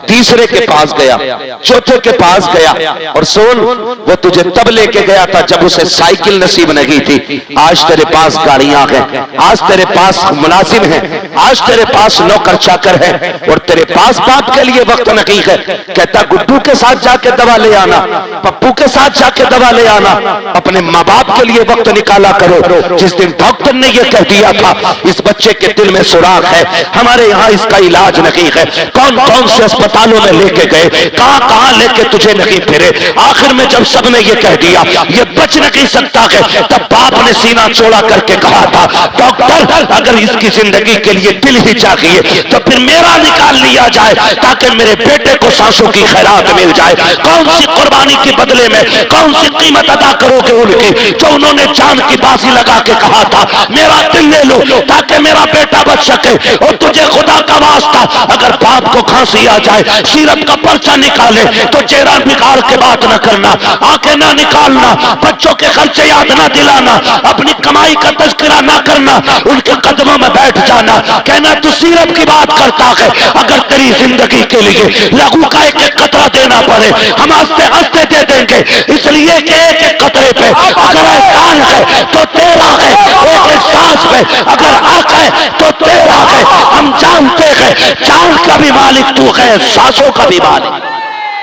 तीसरे के पास गया, चौथे के पास गया। और सुन, वो तुझे तब लेके गया था जब उसे साइकिल नसीब नहीं थी। आज तेरे पास गाड़ियां हैं, आज तेरे पास मुलाजिम है, आज तेरे पास नौकर चाकर है, और तेरे पास बाप के लिए वक्त नहीं है। कहता गुड्डू के साथ जाके दवा ले आना, पप्पू के साथ जाके दवा ले आना, अपने माँ बाप के लिए वक्त निकाला करो। जिस दिन डॉक्टर ने यह कह दिया था इस बच्चे के दिल में सुराख है, हमारे यहाँ इसका इलाज नहीं है, कौन कौन से अस्पतालों में लेके गए, कहां कहां लेके तुझे नहीं फिरे। आखिर में जब सबने ये कह दिया ये बच नहीं सकता है, तब बाप ने सीना चौड़ा करके कहा था डॉक्टर अगर इसकी जिंदगी के लिए दिल ही चाहिए तो फिर मेरा निकाल लिया जाए ताकि मेरे बेटे को सांसों की खैरात मिल जाए। कौन सी कुर्बानी के बदले में कौन सी कीमत अदा करोगे उनकी, जो उन्होंने जान की बाजी लगा के कहा था मेरा दिल ले लो ताकि मेरा बेटा बच सके। और तुझे खुदा का वास्ता अगर बाप को खांसी आ जाए, सीरत का पर्चा निकाले तो चेहरा बिगाड़ के बात न करना, आंखें ना निकालना, बच्चों के खर्चे याद ना दिलाना, अपनी कमाई का तस्करा ना करना, उनके कदमों में बैठ जाना, कहना तू सीरत की बात करता है। अगर तेरी जिंदगी के लिए लघु का एक एक कतरा देना पड़े हम हंसते हंसते दे देंगे, इसलिए कि एक एक कतरे पे अगर एहसान है तो तेरा है, एक एक सांस पे अगर आका है तो तेरा है, हम जानते हैं चांद का भी मालिक तू है, सांसों का भी मालिक।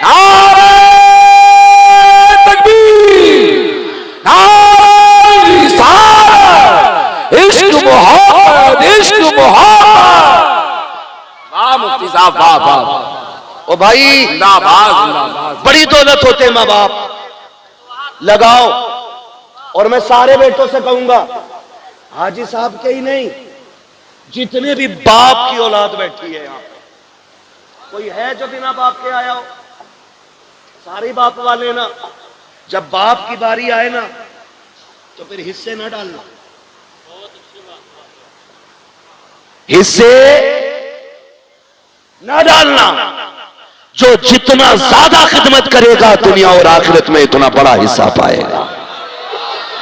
नारे तकबीर, नारे रिसालत, इश्क मोहब्बत, इश्क मोहब्बत। वाह मुफ्ती साहब, वाह वाह। ओ भाई जिंदाबाद जिंदाबाद। बड़ी दौलत होते हैं माँ बाप, लगाओ। और मैं सारे बेटों से कहूंगा, हाजी साहब के ही नहीं, जितने भी बाप की औलाद बैठी है यहाँ पे, कोई है जो बिना बाप के आया हो? सारे बाप वाले ना, जब बाप की बारी आए ना तो फिर हिस्से ना डालना, हिस्से ना डालना। जो जितना ज्यादा खिदमत करेगा दुनिया और आखिरत में इतना बड़ा हिस्सा पाएगा।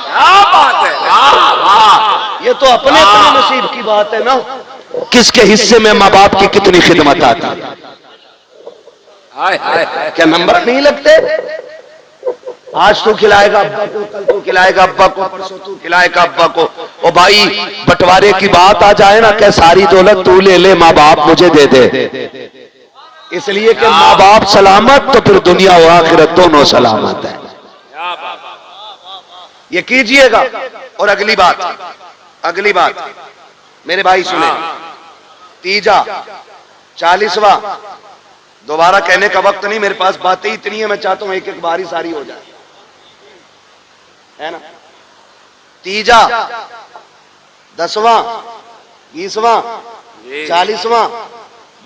क्या बात है, वाह वाह। ये तो अपने अपने नसीब की बात है ना, किसके हिस्से में माँ बाप की कितनी खिदमत आती है। हाय हाय हाय। क्या नंबर नहीं लगते? आज तू खिलाएगा अब्बा को, कल तू खिलाएगा अब्बा को, परसों तू खिलाएगा अब्बा को। ओ भाई बंटवारे की बात आ जाए ना, क्या सारी दौलत तू ले ले, माँ बाप मुझे दे दे, इसलिए कि माँ बाप सलामत तो फिर दुनिया और आखिरत दोनों सलामत है। ये कीजिएगा। और अगली बात मेरे भाई सुने, तीजा 40वां, दोबारा कहने का वक्त नहीं मेरे पास, बातें इतनी है, मैं चाहता हूं एक एक बारी सारी हो जाए, है ना। तीजा 10वां 20वां 40वां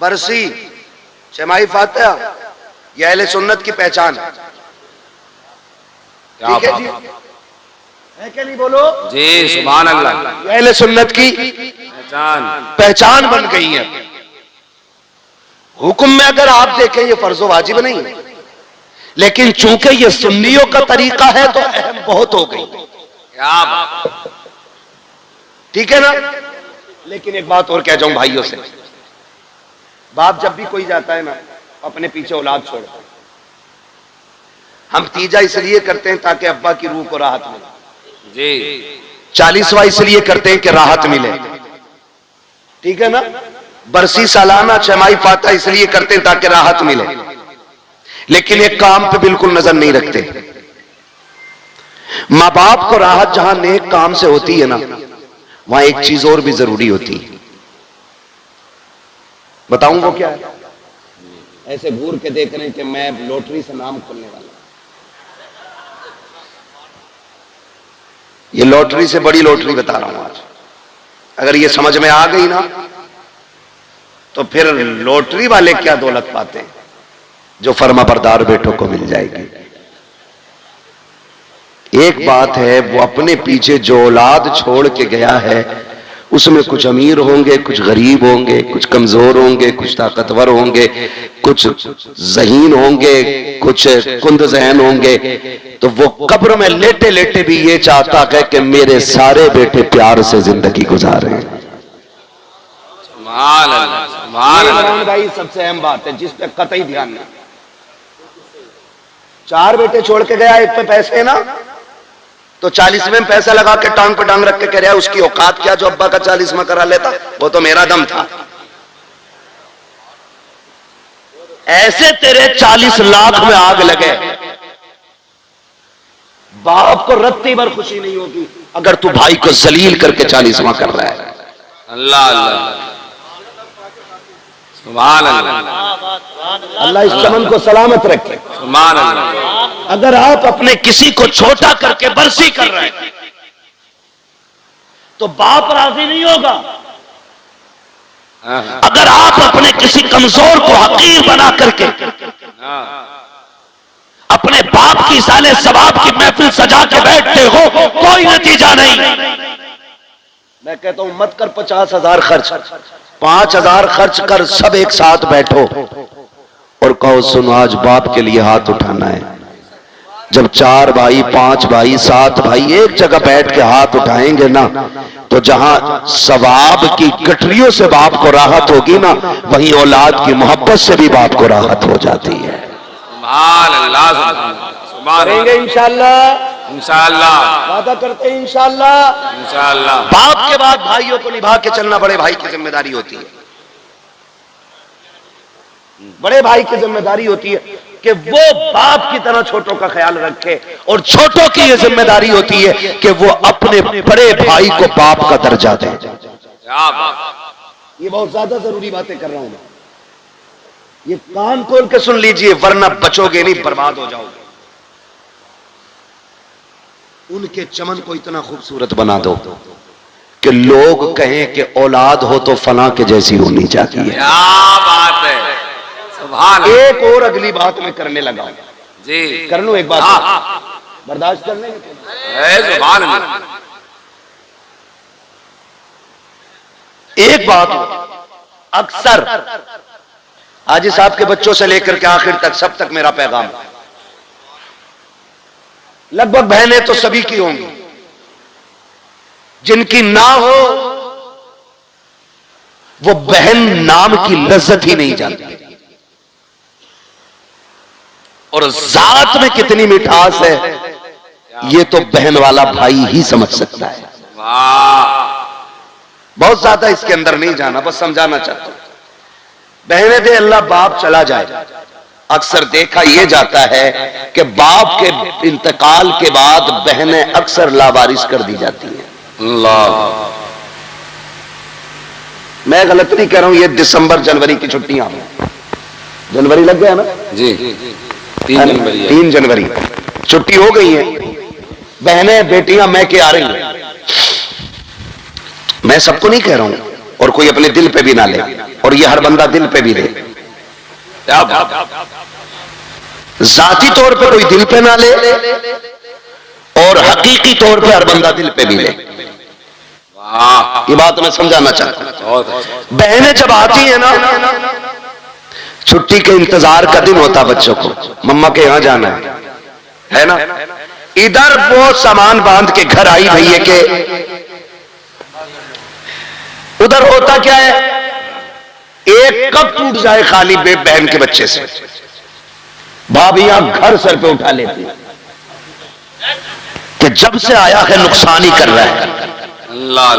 बरसी शमाई फातिहा, यह अहले सुन्नत की पहचान है। ठीक है जी, है क्या नहीं बोलो जी, सुभान अल्लाह। यह अहले सुन्नत की पहचान बन गई है। हुक्म में अगर आप देखें ये फर्जो वाजिब नहीं है, लेकिन चूंकि ये सुन्नियों का तरीका है तो अहम बहुत हो गई। क्या बात। ठीक है ना। लेकिन एक बात और कह जाऊं भाइयों से, बाप जब भी कोई जाता है ना अपने पीछे औलाद छोड़ता है। हम तीजा इसलिए करते हैं ताकि अब्बा की रूह को राहत मिले जी, 40वां इसलिए करते हैं कि राहत मिले, ठीक है ना। बरसी सालाना छमाही फातिहा इसलिए करते हैं ताकि राहत मिले, लेकिन एक काम पे बिल्कुल नजर नहीं रखते। माँ बाप को राहत जहां नेक काम से होती है ना, वहां एक चीज और भी जरूरी होती है। बताऊं वो क्या है? ऐसे घूर के देख रहे हैं कि मैं लॉटरी से नाम खोलने वाला, ये लॉटरी से बड़ी लॉटरी बता रहा हूं आज। अगर ये समझ में आ गई ना तो फिर लॉटरी वाले क्या दौलत पाते हैं जो फर्माबरदार बेटों को मिल जाएगी। एक बात है, वो अपने पीछे जो औलाद छोड़ के गया है उसमें कुछ अमीर होंगे, कुछ गरीब होंगे, कुछ कमजोर होंगे, कुछ ताकतवर होंगे, कुछ ज़हीन होंगे, कुछ कुंद ज़हन होंगे। तो वो कब्र में लेटे लेटे भी ये चाहता है कि मेरे सारे बेटे प्यार से जिंदगी गुजारें। इमरान भाई सबसे अहम बात है जिस पे कतई ध्यान नहीं। 4 बेटे छोड़ के गया, एक पे पैसे ना, तो 40वें में पैसा लगा के टांग पे टांग रख के कह रहा है उसकी औकात क्या जो अब्बा का 40वां करा लेता, वो तो मेरा दम था। ऐसे तेरे 40 लाख में आग लगे, बाप को रत्ती भर खुशी नहीं होगी अगर तू भाई को जलील करके 40वां कर रहा है। अल्लाह अल्लाह, सुभान अल्लाह। अल्लाह इस चमन को सलामत रखे। सुभान अल्लाह। अगर आप अपने किसी को छोटा करके बरसी कर रहे हैं तो बाप राजी नहीं होगा। अगर आप अपने किसी कमजोर को हकीर बना करके अपने बाप की साले सवाब की महफिल सजा के बैठते हो, कोई नतीजा नहीं। मैं कहता हूं मत कर 50,000 खर्च, 5,000 खर्च कर, सब एक साथ बैठो और कहो सुनो आज बाप के लिए हाथ उठाना है। जब 4 भाई 5 भाई 7 भाई एक जगह बैठ के हाथ उठाएंगे ना, तो जहां सवाब की गठरियों से बाप को राहत होगी ना, वहीं औलाद की मोहब्बत से भी बाप को राहत हो जाती है। करेंगे इंशाअल्लाह। इंशाअल्लाह, वादा करते हैं इंशाअल्लाह। इंशाअल्लाह। बाप के बाद भाइयों को निभा के चलना बड़े भाई की जिम्मेदारी होती है। बड़े भाई की जिम्मेदारी होती है कि वो बाप की तरह छोटों का ख्याल रखे, और छोटों की ये जिम्मेदारी होती है कि वो अपने बड़े भाई को बाप का दर्जा दे। क्या बात। ये बहुत ज्यादा जरूरी बातें कर रहा हूं मैं, ये कान खोल के सुन लीजिए, वरना बचोगे नहीं, बर्बाद हो जाओगे। उनके चमन को इतना खूबसूरत बना दो कि लोग कहें कि औलाद हो तो फला के जैसी होनी चाहिए। क्या बात है, सुभान अल्लाह। एक और अगली बात मैं करने लगा जी, कर लूं एक बात, बर्दाश्त कर लेंगे? सुभान अल्लाह। एक बात अक्सर हाजी साहब के बच्चों से लेकर के आखिर तक सब तक मेरा पैगाम, लगभग बहनें तो सभी की होंगी, जिनकी ना हो वो बहन नाम की लज्जत ही नहीं जानती, और जात में कितनी मिठास है ये तो बहन वाला भाई ही समझ सकता है। वाह, बहुत ज्यादा इसके अंदर नहीं जाना, बस समझाना चाहता हूं। बहनें दे अल्लाह बाप चला जाए, अक्सर देखा यह जाता है कि बाप के इंतकाल के बाद बहनें अक्सर लावारिस कर दी जाती हैं। अल्लाह, मैं गलत नहीं कह रहा हूं, ये दिसंबर जनवरी की छुट्टियां, जनवरी लग गया ना जी, 3 जनवरी, 3 जनवरी छुट्टी हो गई है, बहनें बेटियां मैं के आ रही हैं। मैं सबको नहीं कह रहा हूं, और कोई अपने दिल पे भी ना ले, और ये हर बंदा दिल पे भी ले, क्या बात। जाती तौर पे कोई दिल पे ना ले, और हकीकी तौर पे हर बंदा दिल पे भी ले। वाह, ये बात मैं समझाना चाहता हूं। बहुत अच्छा। बहनें जब आती है ना, छुट्टी के इंतजार का दिन होता बच्चों को, मम्मा के यहां जाना है ना, इधर वो सामान बांध के घर आई भैया के, उधर होता क्या है, एक कप टूट जाए खाली बहन के बच्चे से, भाभियां घर सर पे उठा लेती कि जब से आया है नुकसान ही कर रहा है, अल्लाह,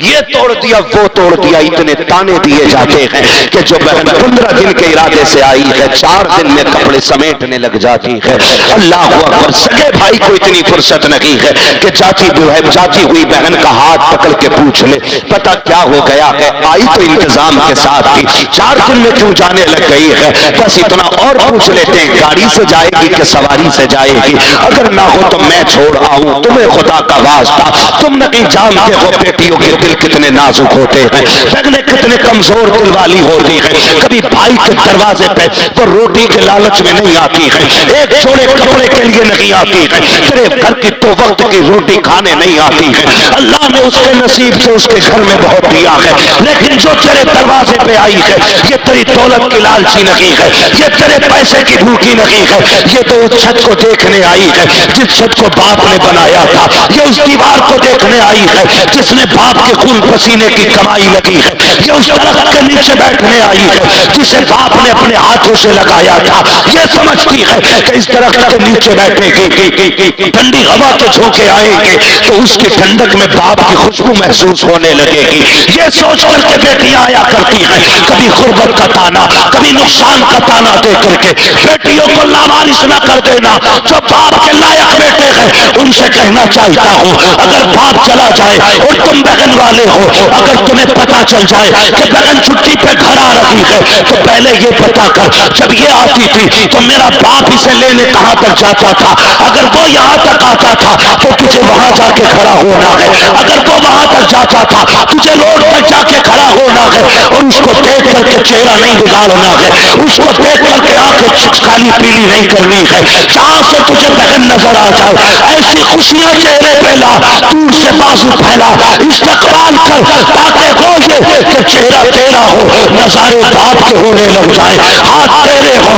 ये तोड़ दिया वो तोड़ दिया, इतने ताने दिए जाते हैं कि जो बहन 15 दिन के इरादे से आई है 4 दिन में कपड़े समेटने लग जाती है। अल्लाह अकबर, सगे भाई को इतनी फुर्सत नहीं है कि जाती हुई बहन का हाथ पकड़ के पूछ ले पता क्या हो गया है, आई तो इंतजाम के साथ थी, 4 दिन में क्यों जाने लग गई है, बस इतना और पूछ लेते हैं गाड़ी से जाएगी कि सवारी से जाएगी, अगर ना हो तो मैं छोड़ आऊं, तुम्हें खुदा का वास्ता, तुम नहीं जानते हो बेटियों के दिल कितने नाजुक होते हैं, बहनें कितने कमजोर दिल वाली होती है, कभी भाई के दरवाजे पे वो रोटी के लालच में नहीं आती है, एक जोड़े कपड़े के लिए नहीं आती है, तेरे घर की 2 वक्त की रोटी खाने नहीं आती है, अल्लाह ने उसके नसीब से उसके घर में बहुत दिया है, लेकिन जो तेरे दरवाजे पे आई है ये तेरी दौलत की लालची नहीं है, ये तेरे पैसे की भूखी नहीं है, ये तो उस छत को देखने आई है जिस छत को बाप ने बनाया था, ये उस दीवार को देखने आई है जिसने बाप के खून पसीने की कमाई लगी है, ये उस दरख्त के नीचे बैठने आई है जिसे बाप ने अपने हाथों से लगाया था, ये समझती है कि इस दरख्त के नीचे बैठेगी, ठंडी हवा के झोंके आएंगे तो उसकी ठंडक में बाप की खुशबू महसूस होने लगेगी, ये सोच करके बेटियां आया करती हैं, कभी गुर्बत का ताना, कभी नुकसान का ताना दे करके। बेटियों को लावारिस न कर देना, जो बाप के लायक बेटे हैं उनसे कहना चाहता हूं, अगर बाप चला जाए और तुम बहन वाले हो, अगर तुम्हें पता चल जाए कि बहन छुट्टी पे घर आ रही है तो पहले ये पता कर, जब ये आती थी तो मेरा बाप इसे लेने कहां तक जाता था, अगर वो यहां तक आता था तो तुझे वहां जाके खड़ा होना है, अगर वो वहां तक जाता था तुझे रोड पर जाके खड़ा होना है, और उसको देख करके चेहरा नहीं बिगाड़ना है, उसको देख करके आंखें काली पीली नहीं करनी है, जहां से तुझे बहन नजर आ जाए ऐसी खुशियां चेहरे पे ला, दूर से बाजू फैला, इस्तकबाल कर, ताकि हो ये कि चेहरा तेरा हो, नजारे बाप के होने लग जाए, हाथ तेरे हो,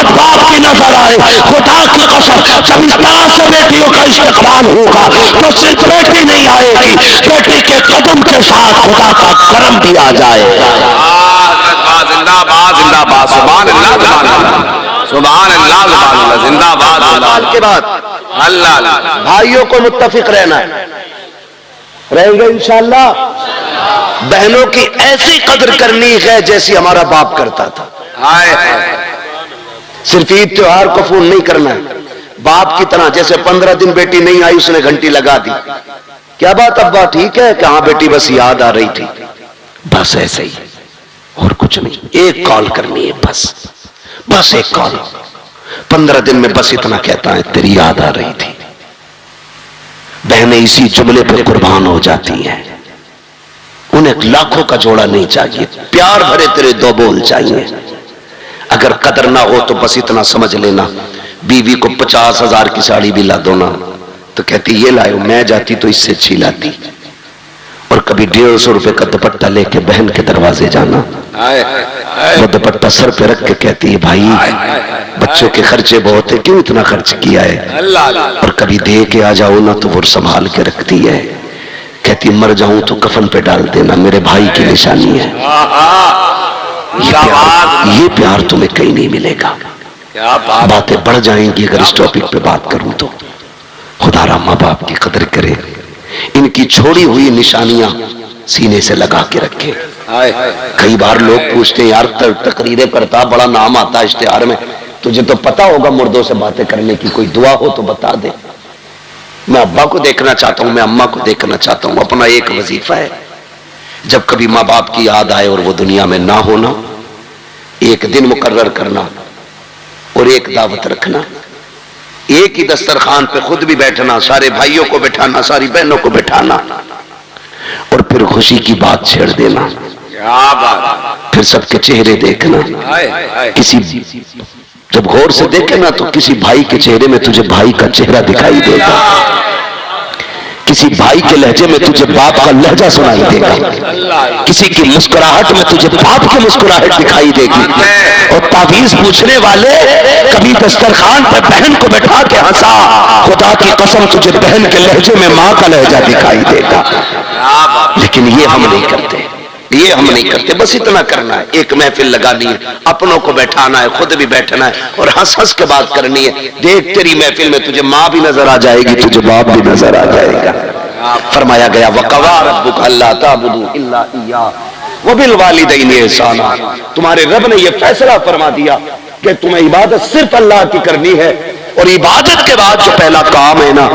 बाप की नजर आए, खुदा की कसम जब इस तरह से बेटियों का इस्तकबाल होगा तो सिर्फ बेटी नहीं आएगी, बेटी के कदम के साथ खुदा का करम भी आ जाएगा। जिंदाबाद जिंदाबाद, सुभान अल्लाह, सुभान अल्लाह, सुभान अल्लाह, जिंदाबाद। के बाद अल्लाह भाइयों को मुत्तफिक रहना है, रहेंगे इंशाअल्लाह। बहनों की ऐसी कदर करनी है जैसी हमारा बाप करता था। हाय सिर्फ ईद त्योहार को फोन नहीं करना है, बाप की तरह। जैसे 15 दिन बेटी नहीं आई, उसने घंटी लगा दी, क्या बात अब्बा ठीक है? कहां बेटी, बस याद आ रही थी। बस ऐसे ही, और कुछ नहीं। एक कॉल करनी है, बस एक कॉल। 15 दिन में बस इतना कहता है, तेरी याद आ रही थी। बहनें इसी जुमले पर कुर्बान हो जाती हैं। उन्हें लाखों का जोड़ा नहीं चाहिए, प्यार भरे तेरे दो बोल चाहिए। अगर कदर ना हो तो बस इतना समझ लेना, बीवी को 50,000 की साड़ी भी ला दो ना, तो कहती ये लाओ, मैं जाती तो इससे अच्छी लाती। और कभी 150 रुपए का दुपट्टा लेके बहन के दरवाजे जाना, वो दुपट्टा सर पे रख के कहती है भाई बच्चों के खर्चे बहुत है, क्यों इतना खर्च किया है? और कभी दे के आ जाओ ना तो वो संभाल के रखती है, कहती मर जाऊं तो कफन पे डाल देना, मेरे भाई की निशानी है। ये प्यार तुम्हें कहीं नहीं मिलेगा। बातें बढ़ जाएंगी अगर इस टॉपिक पे बात करूं तो। खुदारा माँ बाप की कदर करे, इनकी छोड़ी हुई निशानियां सीने से लगा के रखे। कई बार लोग पूछते हैं यार तकरीरें करता, बड़ा नाम आता है इश्तिहार में, तुझे तो पता होगा मुर्दों से बातें करने की, कोई दुआ हो तो बता दे। मैं अब्बा को देखना चाहता हूं, मैं अम्मा को देखना चाहता हूं। अपना एक वजीफा है, जब कभी माँ बाप की याद आए और वो दुनिया में ना होना, एक दिन मुकर्रर करना और एक दावत रखना, एक ही दस्तरखान पे खुद भी बैठना, सारे भाइयों को बैठाना, सारी बहनों को बैठाना, और फिर खुशी की बात छेड़ देना। फिर सबके चेहरे देखना। किसी जब गौर से देखे ना तो किसी भाई के चेहरे में तुझे भाई का चेहरा दिखाई देगा, किसी भाई के लहजे में तुझे बाप का लहजा सुनाई देगा, किसी की मुस्कुराहट में तुझे बाप की मुस्कुराहट दिखाई देगी। और तावीज पूछने वाले कभी दस्तरखान पर बहन को बैठा के हंसा, खुदा की कसम तुझे बहन के लहजे में माँ का लहजा दिखाई देगा। लेकिन ये हम नहीं करते, ये हम नहीं करते। बस इतना करना है, एक महफिल लगानी है, अपनों को बैठाना है, खुद भी बैठना है और हंस हंस के बात करनी है। देख तेरी महफिल में तुझे माँ भी नजर आ जाएगी, तुझे बाप भी नजर आ जाएगा। फरमाया गया वक़ज़ा रब्बुका अल्ला ताबुदू इल्ला इय्याहु व बिल वालिदैनि इहसाना। तुम्हारे रब ने यह फैसला फरमा दिया कि तुम्हें इबादत सिर्फ अल्लाह की करनी है, और इबादत के बाद जो पहला काम है ना,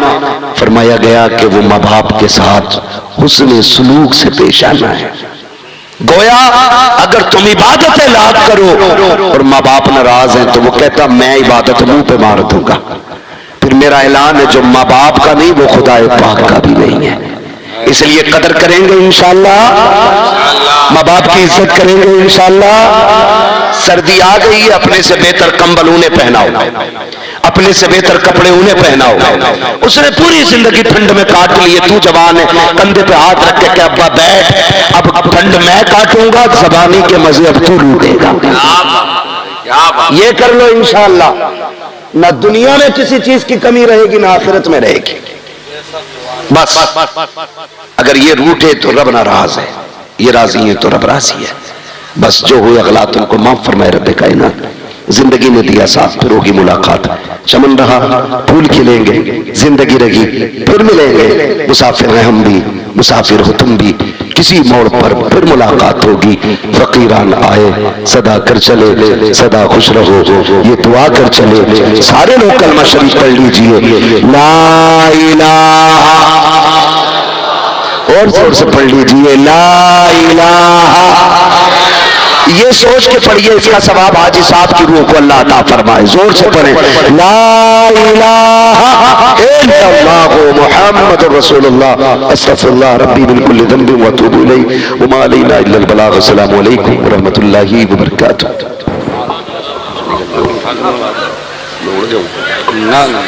फरमाया गया कि वो माँ बाप के साथ हुस्न सलूक से पेश आना है। गोया अगर तुम इबादत लाद करो और माँ बाप नाराज हैं तो वो कहता मैं इबादत मुंह पे मार दूंगा। फिर मेरा ऐलान है जो माँ बाप का नहीं वो खुदा पाक का भी नहीं है। इसलिए कदर करेंगे इंशाअल्लाह, माँ बाप की इज्जत करेंगे इंशाअल्लाह। सर्दी आ गई है, अपने से बेहतर कंबल उन्हें पहनाओ, अपने से बेहतर कपड़े उन्हें पहनाओ। उसने पूरी जिंदगी ठंड में काट ली है, तू जवान है, कंधे पे हाथ रख के अब्बा बैठ, अब ठंड मैं काटूंगा, जबानी के मजे अब तू लूटेगा। ये कर लो इंशाअल्लाह, ना दुनिया में किसी चीज की कमी रहेगी ना आखिरत में रहेगी। बस अगर ये रूठे तो रब नाराज है, ये राजी है तो रब राजी है। बस जो हुए अगलात उनको माफ फरमाए रब कायनात। जिंदगी ने दिया साथ, फिर होगी मुलाकात। चमन रहा फूल खिलेंगे, जिंदगी रही फिर मिलेंगे। मुसाफिर हैं हम भी, मुसाफिर हो तुम भी, किसी मोड़ पर फिर मुलाकात होगी। फकीरान आए सदा कर चले, सदा खुश रहो, ये दुआ कर चले। सारे लोग कलमा शरीफ पढ़ लीजिए, ला इलाहा, और जोर से पढ़ लीजिए ला इलाहा। ये सोच के पढ़िए, इसका सवाब हाजी साहब की रूह को अल्लाह अता फरमाए। जोर से पढ़े ला इलाहा इल्लल्लाहु मुहम्मदुर रसूलुल्लाह अस्तगफिरुल्लाह रब्बी मिन कुल्ली ज़ंबिन व अतूबु इलैहि व मा अलैना इल्लल बलाग। अस्सलामु अलैकुम व रहमतुल्लाहि व बरकातुहू। ना ना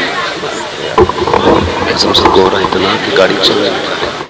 सबसे गोरा इतना कि गाड़ी चल रही है।